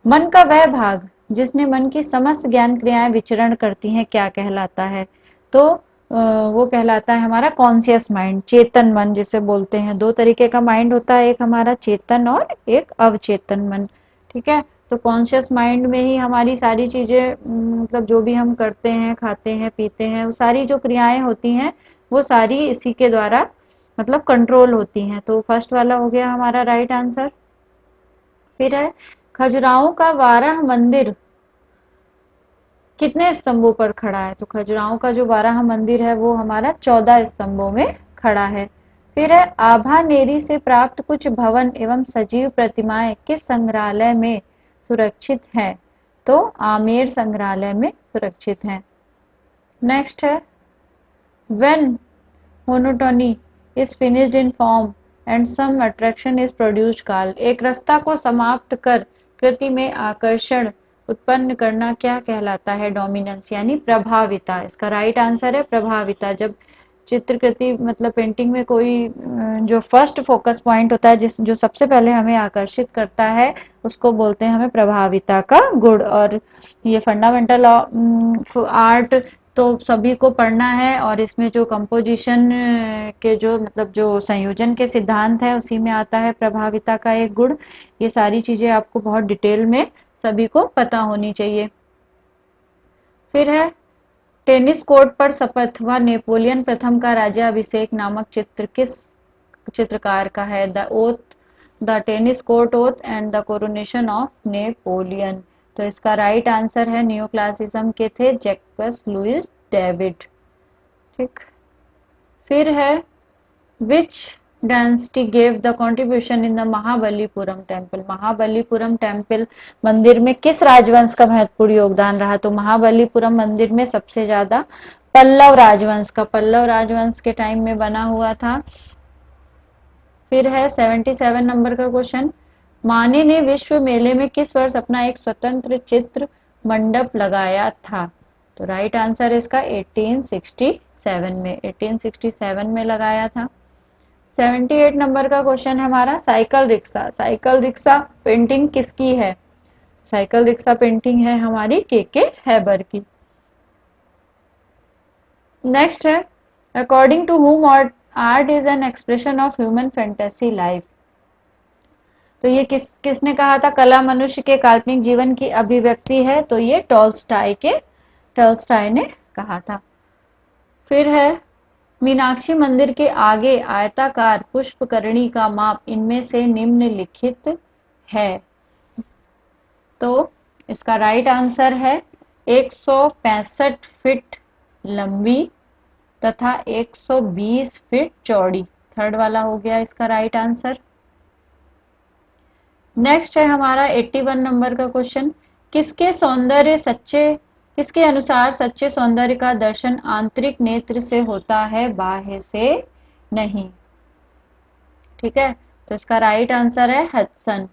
मन का वह भाग जिसमें मन की समस्त ज्ञान क्रियाएं विचरण करती हैं क्या कहलाता है, तो वो कहलाता है हमारा कॉन्शियस माइंड, चेतन मन जिसे बोलते हैं। दो तरीके का माइंड होता है, एक हमारा चेतन और एक अवचेतन मन, ठीक है। तो कॉन्शियस माइंड में ही हमारी सारी चीजें, मतलब जो भी हम करते हैं, खाते हैं, पीते हैं, वो सारी जो क्रियाएं होती हैं वो सारी इसी के द्वारा मतलब कंट्रोल होती हैं, तो फर्स्ट वाला हो गया हमारा राइट आंसर। फिर है खजुराहो का वाराह मंदिर कितने स्तंभों पर खड़ा है, तो खजुराहो का जो वाराह मंदिर है वो हमारा 14 स्तंभों में खड़ा है। फिर है आभानेरी से प्राप्त कुछ भवन एवं सजीव प्रतिमाएं किस संग्रहालय में सुरक्षित हैं, तो आमेर संग्रहालय में सुरक्षित हैं। नेक्स्ट है when monotony is finished in form and some attraction is produced called, एक रास्ता को समाप्त कर कृति में आकर्षण उत्पन्न करना क्या कहलाता है, डोमिनेंस यानी प्रभाविता, इसका राइट आंसर है प्रभाविता। जब चित्रकृति मतलब पेंटिंग में कोई जो फर्स्ट फोकस पॉइंट होता है, जिस जो सबसे पहले हमें आकर्षित करता है, उसको बोलते हैं हमें प्रभाविता का गुण। और ये फंडामेंटल आर्ट तो सभी को पढ़ना है, और इसमें जो कंपोजिशन के जो मतलब जो संयोजन के सिद्धांत है उसी में आता है प्रभाविता का एक गुण। ये सारी चीजें आपको बहुत डिटेल में सभी को पता होनी चाहिए। फिर है टेनिस कोर्ट पर शपथ व नेपोलियन प्रथम का राज्याभिषेक नामक चित्र किस चित्रकार का है, the oath, the tennis court oath and the coronation of Napoleon, तो इसका राइट आंसर है न्यू क्लासिज्म के थे जैक्बस लुइस डेविड, ठीक। फिर है विच dynasty gave the contribution in the Mahabalipuram temple, Mahabalipuram temple मंदिर में किस राजवंश का महत्वपूर्ण योगदान रहा, तो महाबलीपुरम मंदिर में सबसे ज्यादा पल्लव राजवंश का, पल्लव राजवंश के टाइम में बना हुआ था। फिर है 77 नंबर का क्वेश्चन, माने ने विश्व मेले में किस वर्ष अपना एक स्वतंत्र चित्र मंडप लगाया था, तो राइट आंसर इसका 1867 में, 1867 में लगाया था। 78 नंबर का क्वेश्चन है हमारा cycle rickshaw, cycle rickshaw painting किसकी है, साइकिल रिक्शा पेंटिंग है हमारी के हैबर की। नेक्स्ट है according to whom art is an expression of human fantasy life, तो ये किसने कहा था, कला मनुष्य के काल्पनिक जीवन की अभिव्यक्ति है, तो ये टॉल्स्टॉय के टॉल्स्टॉय ने कहा था। फिर है मीनाक्षी मंदिर के आगे आयताकार पुष्पकरणी का माप इनमें से निम्नलिखित है। तो इसका राइट आंसर है 165 फीट लंबी तथा 120 फीट चौड़ी। थर्ड वाला हो गया इसका राइट आंसर। नेक्स्ट है हमारा 81 नंबर का क्वेश्चन, किसके अनुसार सच्चे सौंदर्य का दर्शन आंतरिक नेत्र से होता है, बाह्य से नहीं। ठीक है, तो इसका राइट आंसर है हडसन।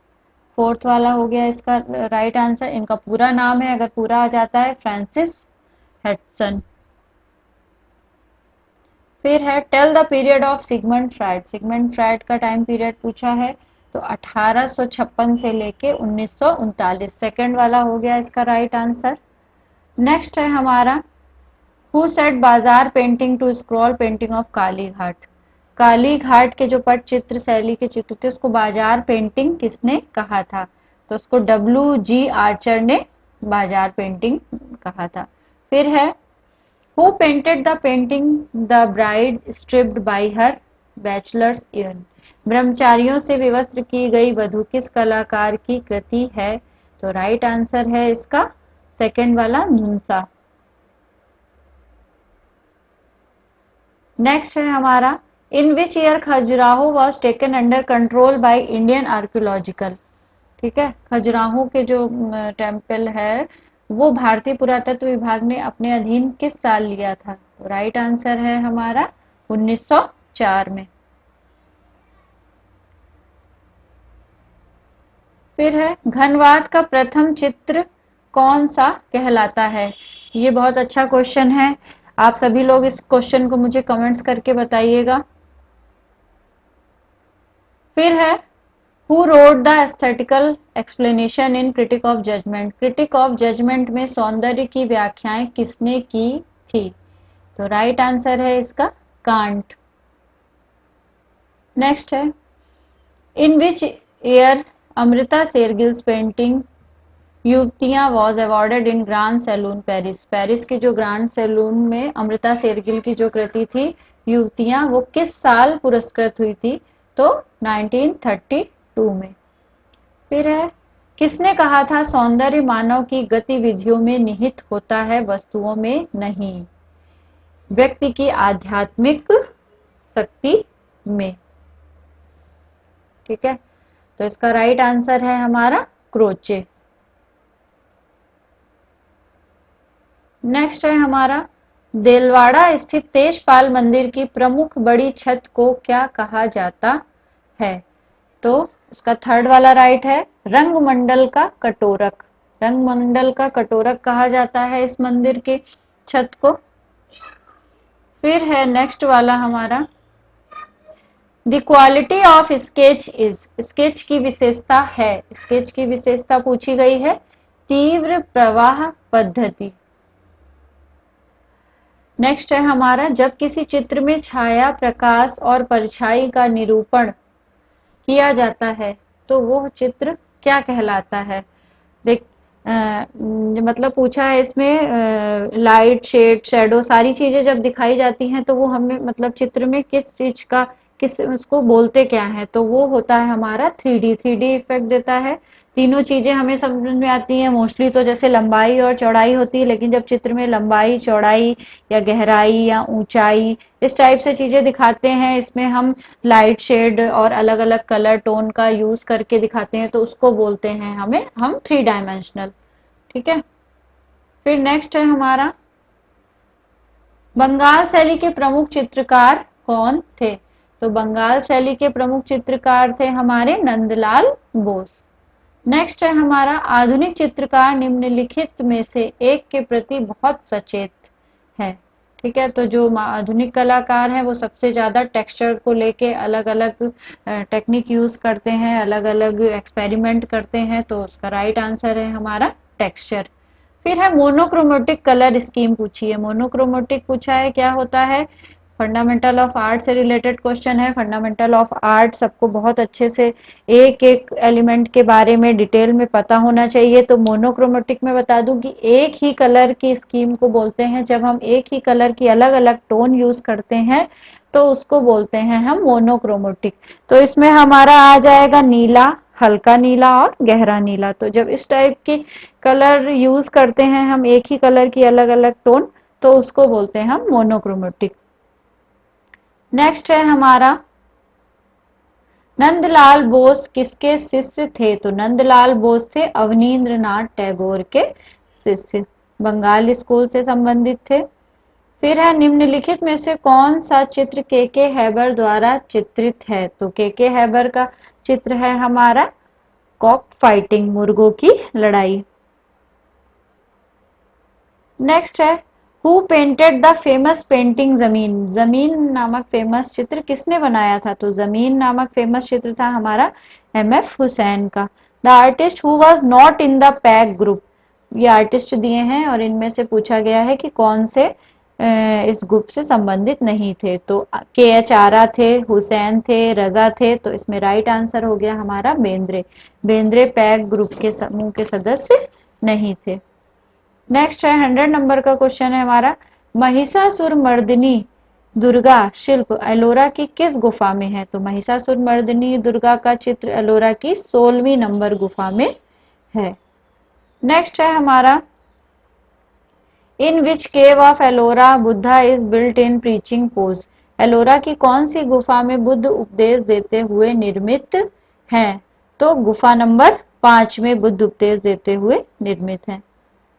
फोर्थ वाला हो गया इसका राइट आंसर। इनका पूरा नाम है, अगर पूरा आ जाता है, फ्रांसिस हडसन। फिर है tell the period of Sigmund Freud. Sigmund Freud का टाइम पीरियड पूछा है, तो 1856 से लेके 1939। सेकंड वाला हो गया इसका राइट आंसर। नेक्स्ट है हमारा who said bazaar painting to scroll painting of Kali Ghat. Kali Ghat के जो पट चित्र शैली के चित्र थे उसको बाजार पेंटिंग किसने कहा था, तो उसको WG आर्चर ने बाजार पेंटिंग कहा था। फिर है who painted the painting the bride stripped by her bachelors in. ब्रह्मचारियों से विवस्त्र की गई वधु किस कलाकार की कृति है, तो राइट आंसर है इसका सेकंड वाला नुनसा। नेक्स्ट है हमारा in which year Khajuraho was taken under control by Indian archaeological. ठीक है, खजुराहो के जो टेम्पल है वो भारतीय पुरातत्व विभाग ने अपने अधीन किस साल लिया था, तो राइट आंसर है हमारा 1904 में। फिर है घनवात का प्रथम चित्र कौन सा कहलाता है। ये बहुत अच्छा क्वेश्चन है, आप सभी लोग इस क्वेश्चन को मुझे कमेंट्स करके बताइएगा। फिर है who wrote the aesthetical explanation in Critique of Judgment. Critique of Judgment में सौंदर्य की व्याख्याएं किसने की थी, तो राइट आंसर है इसका कांट। नेक्स्ट है in which year Amrita Shergil's painting युवतियां was awarded in Grand Salon Paris. Paris के जो ग्रांड सैलून में अमृता शेरगिल की जो कृति थी युवतियां, वो किस साल पुरस्कृत हुई थी, तो 1932 में। फिर है किसने कहा था सौंदर्य मानव की गतिविधियों में निहित होता है, वस्तुओं में नहीं। व्यक्ति की आध्यात्मिक शक्ति में। ठीक है, तो इसका राइट आंसर है हमारा क्रोचे। नेक्स्ट है हमारा देलवाड़ा स्थित तेजपाल मंदिर की प्रमुख बड़ी छत को क्या कहा जाता है, तो इसका थर्ड वाला राइट है रंगमंडल का कटोरक। रंगमंडल का कटोरक कहा जाता है इस मंदिर के छत को। फिर है नेक्स्ट वाला हमारा the quality of sketch is. Sketch की विशेषता है, स्केच की विशेषता पूछी गई है तीव्र प्रवाह पद्धति। नेक्स्ट है हमारा जब किसी चित्र में छाया, प्रकाश और परछाई का निरूपण किया जाता है तो वो चित्र क्या कहलाता है। देख मतलब पूछा है इसमें लाइट, शेड, शैडो सारी चीजें जब दिखाई जाती हैं तो वो हमें मतलब चित्र में किस चीज का किस उसको बोलते क्या है, तो वो होता है हमारा 3D इफेक्ट देता है। तीनों चीजें हमें समझ में आती हैं मोस्टली, तो जैसे लंबाई और चौड़ाई होती है, लेकिन जब चित्र में लंबाई, चौड़ाई या गहराई या ऊंचाई इस टाइप से चीजें दिखाते हैं, इसमें हम लाइट, शेड और अलग अलग कलर टोन का यूज करके दिखाते हैं, तो उसको बोलते हैं हम 3 डायमेंशनल। ठीक है, फिर नेक्स्ट है हमारा बंगाल शैली के प्रमुख चित्रकार कौन थे, तो बंगाल शैली के प्रमुख चित्रकार थे हमारे नंदलाल बोस। नेक्स्ट है हमारा आधुनिक चित्रकार निम्नलिखित में से एक के प्रति बहुत सचेत है। ठीक है, तो जो आधुनिक कलाकार हैं वो सबसे ज्यादा टेक्सचर को लेके अलग अलग टेक्निक यूज करते हैं, अलग अलग एक्सपेरिमेंट करते हैं, तो उसका राइट आंसर है हमारा टेक्सचर। फिर है मोनोक्रोमेटिक कलर स्कीम पूछी है। मोनोक्रोमेटिक पूछा है क्या होता है, फंडामेंटल ऑफ आर्ट से रिलेटेड क्वेश्चन है। फंडामेंटल ऑफ आर्ट सबको बहुत अच्छे से एक एक एलिमेंट के बारे में डिटेल में पता होना चाहिए। तो मोनोक्रोमेटिक में बता दूं कि एक ही कलर की स्कीम को बोलते हैं, जब हम एक ही कलर की अलग अलग टोन यूज करते हैं तो उसको बोलते हैं हम मोनोक्रोमेटिक। तो इसमें हमारा आ जाएगा नीला, हल्का नीला और गहरा नीला। तो जब इस टाइप की कलर यूज करते हैं हम एक ही कलर की अलग अलग टोन, तो उसको बोलते हैं हम मोनोक्रोमेटिक। नेक्स्ट है हमारा नंदलाल बोस किसके शिष्य थे? तो नंदलाल बोस थे अवनींद्रनाथ टैगोर के शिष्य, बंगाल स्कूल से संबंधित थे। फिर है निम्नलिखित में से कौन सा चित्र के हैबर द्वारा चित्रित है? तो के हैबर का चित्र है हमारा कॉक फाइटिंग, मुर्गों की लड़ाई। नेक्स्ट है who painted the famous painting जमीन? जमीन नामक फेमस चित्र किसने बनाया था? तो जमीन नामक फेमस चित्र था हमारा एमएफ हुसैन का। The artist who was not in the pack group, ये आर्टिस्ट दिए हैं और इनमें से पूछा गया है कि कौन से इस ग्रुप से संबंधित नहीं थे। तो के एच आरा थे, हुसैन थे, रजा थे। तो इसमें राइट आंसर हो गया हमारा बेंद्रे। बेंद्रे पैक ग्रुप के समूह के सदस्य नहीं थे। नेक्स्ट है 100 नंबर का क्वेश्चन है हमारा, महिषासुर मर्दिनी दुर्गा शिल्प एलोरा की किस गुफा में है? तो महिषासुर मर्दिनी दुर्गा का चित्र एलोरा की 16वीं नंबर गुफा में है। नेक्स्ट है हमारा in which cave of Ellora Buddha is built in preaching pose? Ellora की कौन सी गुफा में बुद्ध उपदेश देते हुए निर्मित हैं? तो गुफा नंबर 5 में बुद्ध उपदेश देते हुए निर्मित है।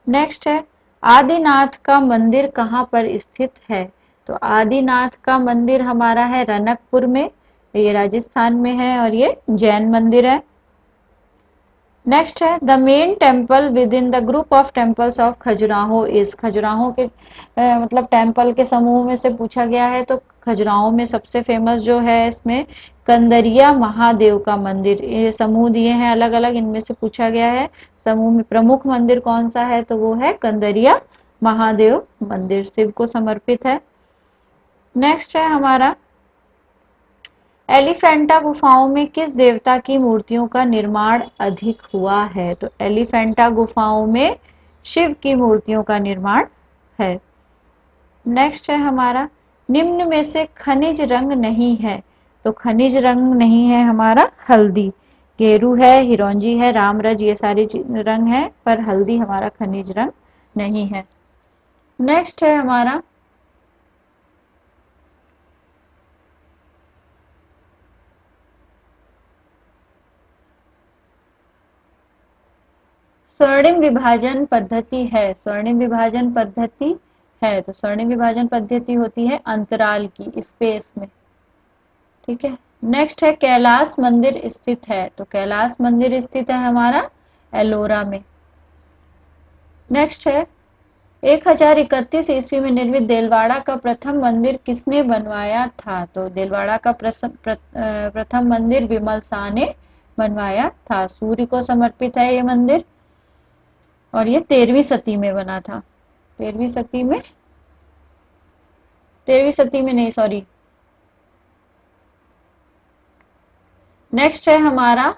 नेक्स्ट है आदिनाथ का मंदिर कहाँ पर स्थित है? तो आदिनाथ का मंदिर हमारा है रनकपुर में, ये राजस्थान में है और ये जैन मंदिर है। नेक्स्ट है the main temple with in the group of temples of Khajuraho is? Khajuraho के मतलब टेम्पल के समूह में से पूछा गया है। तो खजुराहो में सबसे फेमस जो है इसमें कंदरिया महादेव का मंदिर, ये समूह दिए हैं अलग अलग, इनमें से पूछा गया है समूह में प्रमुख मंदिर कौन सा है? तो वो है कंदरिया महादेव मंदिर, शिव को समर्पित है। नेक्स्ट है हमारा एलिफेंटा गुफाओं में किस देवता की मूर्तियों का निर्माण अधिक हुआ है? तो एलिफेंटा गुफाओं में शिव की मूर्तियों का निर्माण है। नेक्स्ट है हमारा निम्न में से खनिज रंग नहीं है? तो खनिज रंग नहीं है हमारा हल्दी, गेरू है, हिरोंजी है, रामरज, ये सारे रंग है, पर हल्दी हमारा खनिज रंग नहीं है। नेक्स्ट है हमारा स्वर्णिम विभाजन पद्धति है। स्वर्णिम विभाजन पद्धति है तो स्वर्णिम विभाजन पद्धति होती है अंतराल की, स्पेस में। ठीक है। नेक्स्ट है कैलाश मंदिर स्थित है? तो कैलाश मंदिर स्थित है हमारा एलोरा में। नेक्स्ट है 1031 ईस्वी में निर्मित देलवाड़ा का प्रथम मंदिर किसने बनवाया था? तो देलवाड़ा का प्रथम मंदिर विमल शाह ने बनवाया था। सूर्य को समर्पित है ये मंदिर और ये 13वीं सदी में बना था। 13वीं सदी में नहीं, सॉरी। नेक्स्ट है हमारा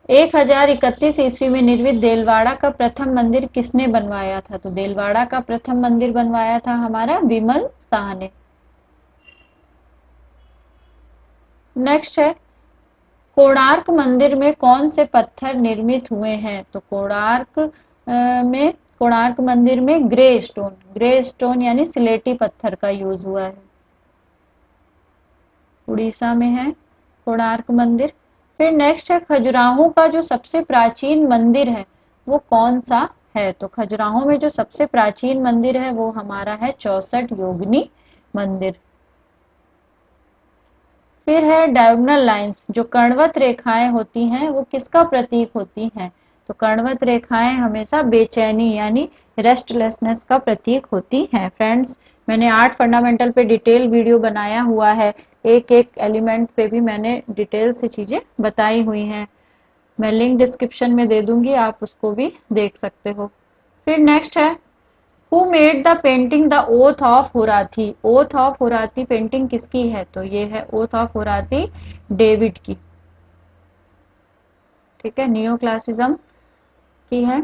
1031 ईस्वी में निर्मित देलवाड़ा का प्रथम मंदिर किसने बनवाया था? तो देलवाड़ा का प्रथम मंदिर बनवाया था हमारा विमल शाह ने। नेक्स्ट है कोणार्क मंदिर में कौन से पत्थर निर्मित हुए हैं? तो कोणार्क मंदिर में ग्रे स्टोन यानी सिलेटी पत्थर का यूज हुआ है। उड़ीसा में है कोणार्क मंदिर। फिर नेक्स्ट है खजुराहो का जो सबसे प्राचीन मंदिर है वो कौन सा है? तो खजुराहो में जो सबसे प्राचीन मंदिर है वो हमारा है 64 योगिनी मंदिर। फिर है डायगोनल लाइंस, जो कर्णवत रेखाएं होती हैं वो किसका प्रतीक होती हैं? तो कर्णवत रेखाएं हमेशा बेचैनी यानी रेस्टलेसनेस का प्रतीक होती हैं। फ्रेंड्स, मैंने 8 फंडामेंटल पे डिटेल वीडियो बनाया हुआ है, एक एक एलिमेंट पे भी मैंने डिटेल से चीजें बताई हुई हैं। मैं लिंक डिस्क्रिप्शन में दे दूंगी, आप उसको भी देख सकते हो। फिर नेक्स्ट है who made the painting the oath of Horatii? Oath of Horatii painting किसकी है? तो ये है ओथ ऑफ हुराथी डेविड की, ठीक है, नियो क्लासिज्म की है।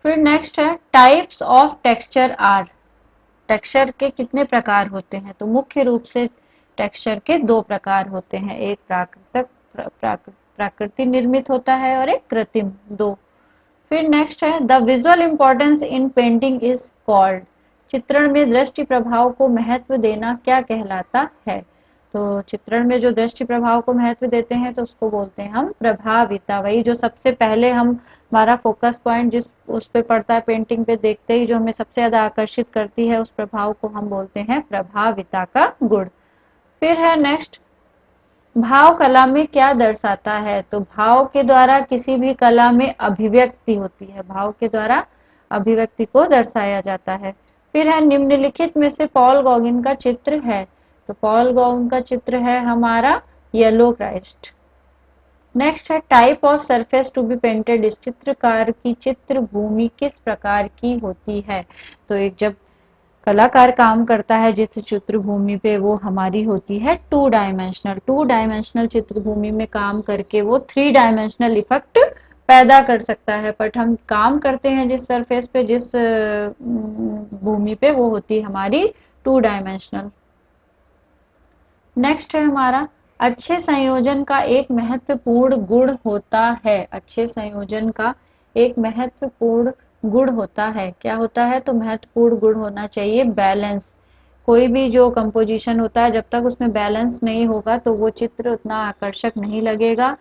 फिर नेक्स्ट है types of texture are. Texture के कितने प्रकार होते हैं? तो मुख्य रूप से टेक्सचर के दो प्रकार होते हैं, एक प्राकृतिक निर्मित होता है और एक कृत्रिम, दो। फिर नेक्स्ट है the visual importance in painting is called. चित्रण में दृष्टि प्रभाव को महत्व देना क्या कहलाता है? तो चित्रण में जो दृष्टि प्रभाव को महत्व देते हैं तो उसको बोलते हैं हम प्रभाविता। वही जो सबसे पहले हम हमारा फोकस पॉइंट जिस उस पे पड़ता है पेंटिंग पे, देखते ही जो हमें सबसे ज्यादा आकर्षित करती है उस प्रभाव को हम बोलते हैं प्रभाविता का गुण। फिर है नेक्स्ट भाव कला में क्या दर्शाता है? तो भाव के द्वारा किसी भी कला में अभिव्यक्ति होती है, भाव के द्वारा अभिव्यक्ति को दर्शाया जाता है। फिर है निम्नलिखित में से पॉल गॉगिन का चित्र है? तो पॉल गॉगिन का चित्र है हमारा येलो क्राइस्ट। नेक्स्ट है type of surface to be painted. इस चित्रकार की चित्र भूमि किस प्रकार की होती है? तो एक जब कलाकार काम करता है जिस चित्रभूमि पे, वो हमारी होती है two dimensional. Two dimensional Chithrabhumi में काम करके वो थ्री डायमेंशनल इफेक्ट पैदा कर सकता है, बट हम काम करते हैं जिस सरफेस पे, जिस भूमि पे, वो होती है हमारी टू डायमेंशनल। नेक्स्ट है हमारा अच्छे संयोजन का एक महत्वपूर्ण गुण होता है। अच्छे संयोजन का एक महत्वपूर्ण गुण होता है, क्या होता है? तो महत्वपूर्ण गुण होना चाहिए बैलेंस। कोई भी जो कंपोजिशन होता है जब तक उसमें बैलेंस नहीं होगा तो वो चित्र उतना आकर्षक नहीं लगेगा,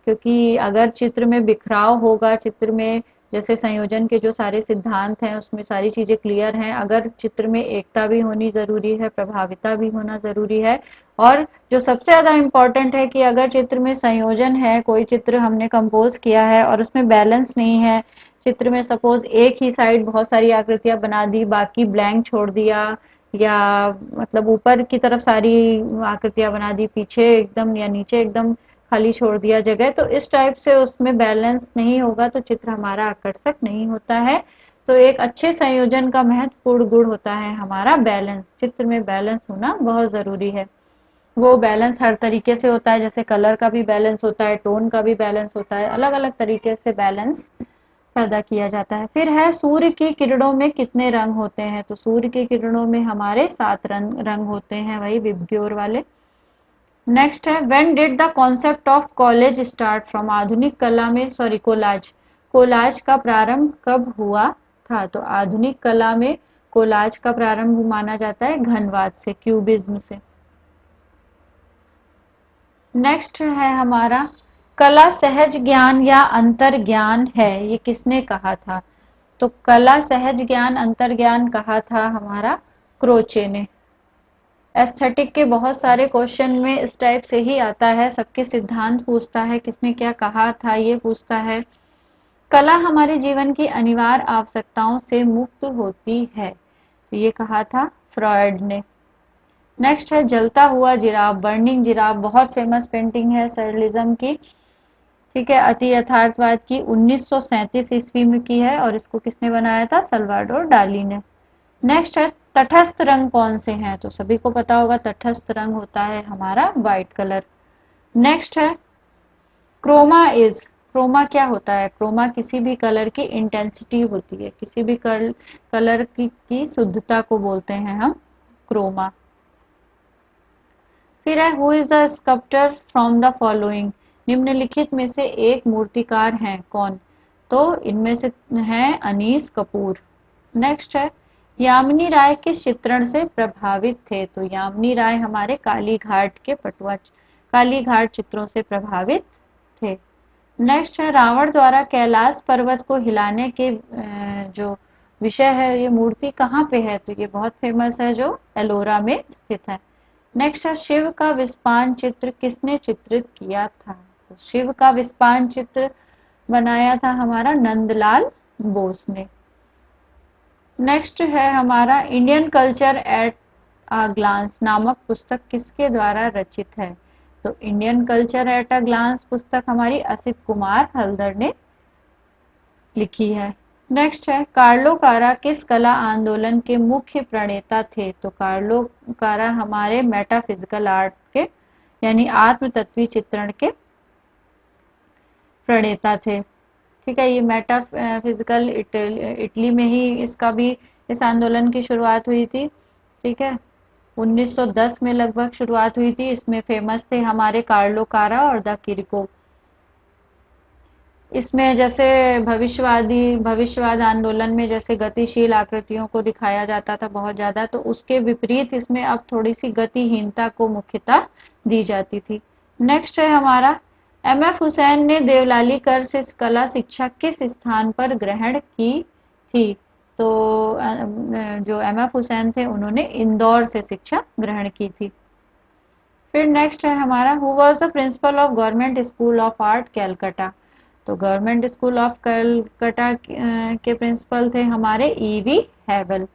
क्योंकि अगर चित्र में बिखराव होगा, चित्र में जैसे संयोजन के जो सारे सिद्धांत हैं उसमें सारी चीजें क्लियर हैं, अगर चित्र में एकता भी होनी जरूरी है, प्रभाविता भी होना जरूरी है, और जो सबसे ज्यादा इम्पोर्टेंट है कि अगर चित्र में संयोजन है, कोई चित्र हमने कंपोज किया है और उसमें बैलेंस नहीं है, चित्र में सपोज एक ही साइड बहुत सारी आकृतियां बना दी, बाकी ब्लैंक छोड़ दिया, या मतलब ऊपर की तरफ सारी आकृतियां बना दी, पीछे एकदम या नीचे एकदम खाली छोड़ दिया जगह, तो इस टाइप से उसमें बैलेंस नहीं होगा तो चित्र हमारा आकर्षक नहीं होता है। तो एक अच्छे संयोजन का महत्वपूर्ण गुण होता है हमारा बैलेंस। चित्र में बैलेंस होना बहुत जरूरी है। वो बैलेंस हर तरीके से होता है, जैसे कलर का भी बैलेंस होता है, टोन का भी बैलेंस होता है, अलग अलग तरीके से बैलेंस पैदा किया जाता है। फिर है सूर्य की किरणों में कितने रंग होते हैं? तो सूर्य की किरणों में हमारे 7 रंग होते हैं, वही विबग्योर वाले। नेक्स्ट है when did the concept of college start from. आधुनिक कला में कोलाज, कोलाज का प्रारंभ कब हुआ था? तो आधुनिक कला में कोलाज का प्रारंभ माना जाता है घनवाद से, क्यूबिज्म से। नेक्स्ट है हमारा कला सहज ज्ञान या अंतर ज्ञान है, ये किसने कहा था? तो कला सहज ज्ञान अंतर ज्ञान कहा था हमारा क्रोचे ने। एस्थेटिक के बहुत सारे क्वेश्चन में इस टाइप से ही आता है, सबके सिद्धांत पूछता है, किसने क्या कहा था ये पूछता है। कला हमारे जीवन की अनिवार्य आवश्यकताओं से मुक्त होती है, तो ये कहा था फ्रॉयड ने। नेक्स्ट है जलता हुआ जिराफ, बर्निंग जिराफ, बहुत फेमस पेंटिंग है सरलिज्म की, ठीक है, अति यथार्थवाद की, 1937 ईस्वी में की है, और इसको किसने बनाया था? सल्वाडोर डाली ने। नेक्स्ट है तटस्थ रंग कौन से हैं? तो सभी को पता होगा तटस्थ रंग होता है हमारा व्हाइट कलर। नेक्स्ट है क्रोमा इज, क्रोमा क्या होता है? क्रोमा किसी भी कलर की इंटेंसिटी होती है, किसी भी कलर की शुद्धता को बोलते हैं हम क्रोमा। फिर है who is the sculptor from the following. निम्नलिखित में से एक मूर्तिकार हैं, कौन? तो इनमें से हैं अनीस कपूर। नेक्स्ट है यामिनी राय किस चित्रण से प्रभावित थे? तो यामिनी राय हमारे काली घाट के काली घाट चित्रों से प्रभावित थे। नेक्स्ट है रावण द्वारा कैलाश पर्वत को हिलाने के जो विषय है, ये मूर्ति कहाँ पे है? तो ये बहुत फेमस है, जो एलोरा में स्थित है। नेक्स्ट है शिव का विस्पान चित्र किसने चित्रित किया था? तो शिव का विस्पान चित्र बनाया था हमारा नंदलाल बोस ने। नेक्स्ट है हमारा Indian culture at a glance नामक पुस्तक किसके द्वारा रचित है? तो Indian culture at a glance पुस्तक हमारी असित कुमार हल्दर ने लिखी है। नेक्स्ट है कार्लो कारा किस कला आंदोलन के मुख्य प्रणेता थे? तो कार्लो कारा हमारे मेटाफिजिकल आर्ट के यानी आत्म तत्वी चित्रण के प्रणेता थे। ठीक है, ये मेटाफिजिकल इटली में ही इसका भी इस आंदोलन की शुरुआत हुई थी। ठीक है, 1910 में लगभग शुरुआत हुई थी। इसमें फेमस थे हमारे कार्लो कारा और द किरिको। इसमें जैसे भविष्यवाद आंदोलन में जैसे गतिशील आकृतियों को दिखाया जाता था बहुत ज्यादा, तो उसके विपरीत इसमें अब थोड़ी सी गतिहीनता को मुख्यता दी जाती थी। नेक्स्ट है हमारा एमएफ हुसैन ने देवलाली कर से कला शिक्षा किस स्थान पर ग्रहण की थी? तो जो एमएफ हुसैन थे उन्होंने इंदौर से शिक्षा ग्रहण की थी। फिर नेक्स्ट है हमारा who was the principle of government school of art Calcutta? तो गवर्नमेंट स्कूल ऑफ कलकत्ता के प्रिंसिपल थे हमारे ईवी हैवल।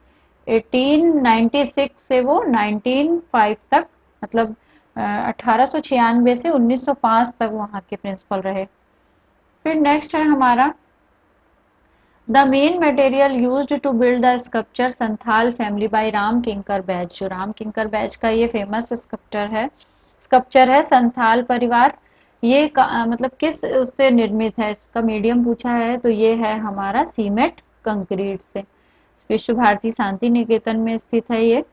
1896 से वो 1905 तक, मतलब 1896 से 1905 तक वहां के प्रिंसिपल रहे। फिर नेक्स्ट है हमारा the main material used to build the sculpture Santhal family by Ram Kinkar Baij. जो राम किंकर बैज का ये फेमस स्कल्पचर है संथाल परिवार। ये मतलब किस उससे निर्मित है, इसका मीडियम पूछा है, तो ये है हमारा सीमेंट कंक्रीट से। विश्व भारती शांति निकेतन में स्थित है ये।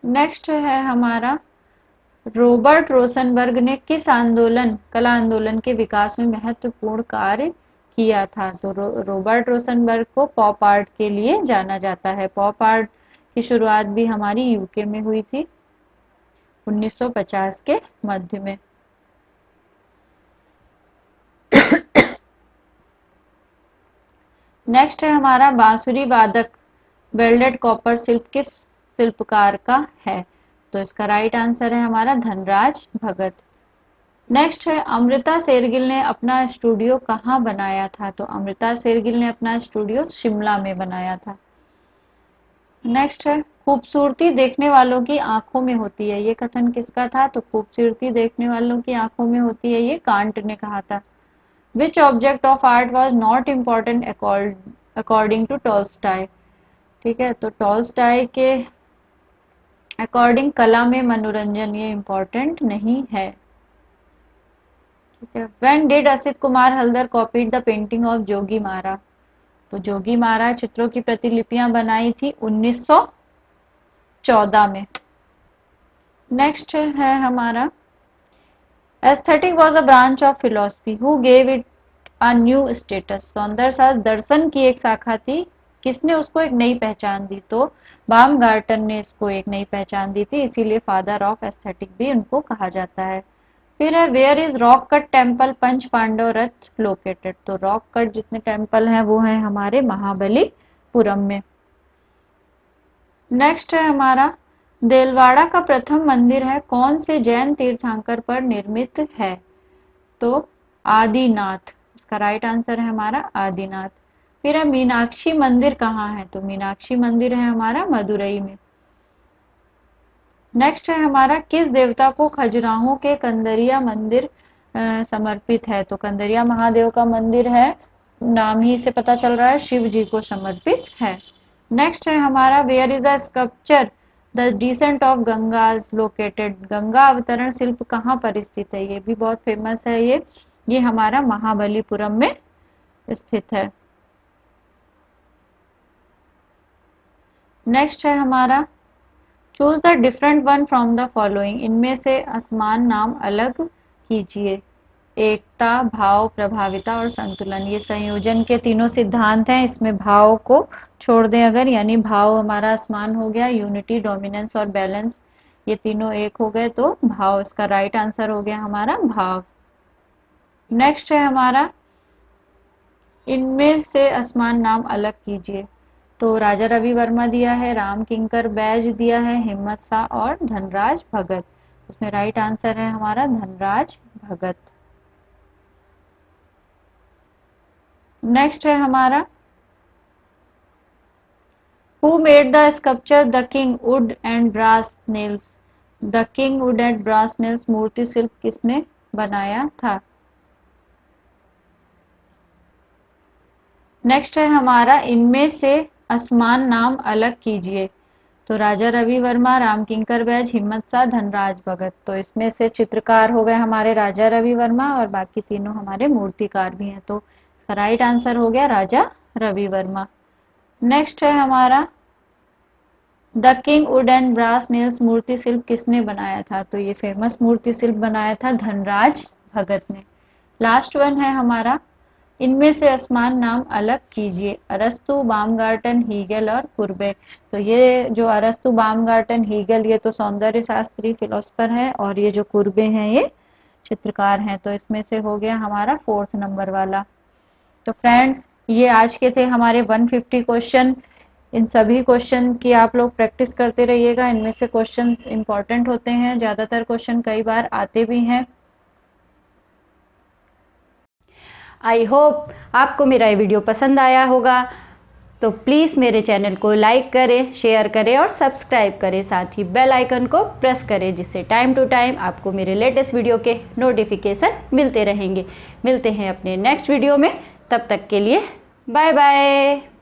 नेक्स्ट है हमारा रॉबर्ट रोसनबर्ग ने किस कला आंदोलन के विकास में महत्वपूर्ण कार्य किया था? तो रॉबर्ट रोसनबर्ग को पॉप आर्ट के लिए जाना जाता है। पॉप आर्ट की शुरुआत भी हमारी यूके में हुई थी 1950 के मध्य में। नेक्स्ट है हमारा बांसुरी वादक वेल्डेड कॉपर शिल्प किस शिल्पकार का है? तो इसका राइट आंसर है हमारा धनराज भगत। नेक्स्ट है अमृता शेरगिल ने अपना स्टूडियो कहाँ बनाया था? तो अमृता शेरगिल ने अपना स्टूडियो शिमला में बनाया था। नेक्स्ट है खूबसूरती देखने वालों की आंखों में होती है, ये कथन किसका था? तो खूबसूरती देखने वालों की आंखों में होती है, ये कांट ने कहा था। Which object of art was not important according to Tolstoy? ठीक है, तो टॉल्स्टॉय के अकॉर्डिंग कला में मनोरंजन ये इम्पोर्टेंट नहीं है। ठीक है, when did Asit Kumar Haldar copied the painting of Jogi Mara? तो जोगी मारा चित्रों की प्रतिलिपियां बनाई थी 1914 में। नेक्स्ट है हमारा aesthetic was a branch of philosophy who gave it a new status. सौंदर्य शास्त्र दर्शन की एक शाखा थी, किसने उसको एक नई पहचान दी? तो बामगार्टन ने इसको एक नई पहचान दी थी, इसीलिए फादर ऑफ एस्थेटिक भी उनको कहा जाता है। फिर है where is rock cut temple Panch Pandava Rath located? तो रॉक कट जितने टेम्पल हैं वो हैं हमारे महाबलीपुरम में। नेक्स्ट है हमारा देलवाड़ा का प्रथम मंदिर है कौन से जैन तीर्थंकर पर निर्मित है? तो आदिनाथ, इसका राइट आंसर है हमारा आदिनाथ। फिर है मीनाक्षी मंदिर कहाँ है? तो मीनाक्षी मंदिर है हमारा मदुरई में। नेक्स्ट है हमारा किस देवता को खजुराहो के कंदरिया मंदिर समर्पित है? तो कंदरिया महादेव का मंदिर है, नाम ही से पता चल रहा है शिव जी को समर्पित है। नेक्स्ट है हमारा where is the sculpture the descent of Ganga's located? Ganga अवतरण शिल्प कहाँ पर स्थित है? ये भी बहुत फेमस है। ये हमारा महाबलीपुरम में स्थित है। नेक्स्ट है हमारा choose the different one from the following. इनमें से असमान नाम अलग कीजिए। एकता, भाव, प्रभाविता और संतुलन, ये संयोजन के तीनों सिद्धांत हैं। इसमें भाव को छोड़ दें अगर, यानी भाव हमारा असमान हो गया, यूनिटी, डोमिनेंस और बैलेंस ये तीनों एक हो गए तो भाव, इसका राइट आंसर हो गया हमारा भाव। नेक्स्ट है हमारा इनमें से असमान नाम अलग कीजिए। तो राजा रवि वर्मा दिया है, राम किंकर बैज दिया है, हिम्मत शाह और धनराज भगत। उसमें राइट आंसर है हमारा धनराज भगत। नेक्स्ट है हमारा who made the sculpture the king wood and brass nails? The king wood and brass nails मूर्ति शिल्प किसने बनाया था? नेक्स्ट है हमारा इनमें से असमान नाम अलग कीजिए। तो राजा रवि वर्मा, राम किंकर बैज, हिम्मत शाह, धनराज भगत। तो इसमें से चित्रकार हो गए हमारे राजा रवि वर्मा और बाकी तीनों हमारे मूर्तिकार भी हैं। तो राइट आंसर हो गया राजा रवि वर्मा। नेक्स्ट है हमारा the king wood and brass nails मूर्ति शिल्प किसने बनाया था। तो ये फेमस मूर्ति शिल्प बनाया था धनराज भगत ने। लास्ट वन है हमारा इनमें से असमान नाम अलग कीजिए। अरस्तु, बामगार्टन, हीगल और कुर्बे। तो ये जो अरस्तु, बामगार्टन, हीगल ये तो सौंदर्य शास्त्री फिलोसफर है और ये जो कुर्बे हैं ये चित्रकार हैं। तो इसमें से हो गया हमारा 4th नंबर वाला। तो फ्रेंड्स ये आज के थे हमारे 150 क्वेश्चन। इन सभी क्वेश्चन की आप लोग प्रैक्टिस करते रहिएगा। इनमें से क्वेश्चन इंपॉर्टेंट होते हैं, ज्यादातर क्वेश्चन कई बार आते भी हैं। आई होप आपको मेरा ये वीडियो पसंद आया होगा। तो प्लीज़ मेरे चैनल को लाइक करें, शेयर करें और सब्सक्राइब करें। साथ ही बेल आइकन को प्रेस करें जिससे टाइम टू टाइम आपको मेरे लेटेस्ट वीडियो के नोटिफिकेशन मिलते रहेंगे। मिलते हैं अपने नेक्स्ट वीडियो में, तब तक के लिए बाय बाय।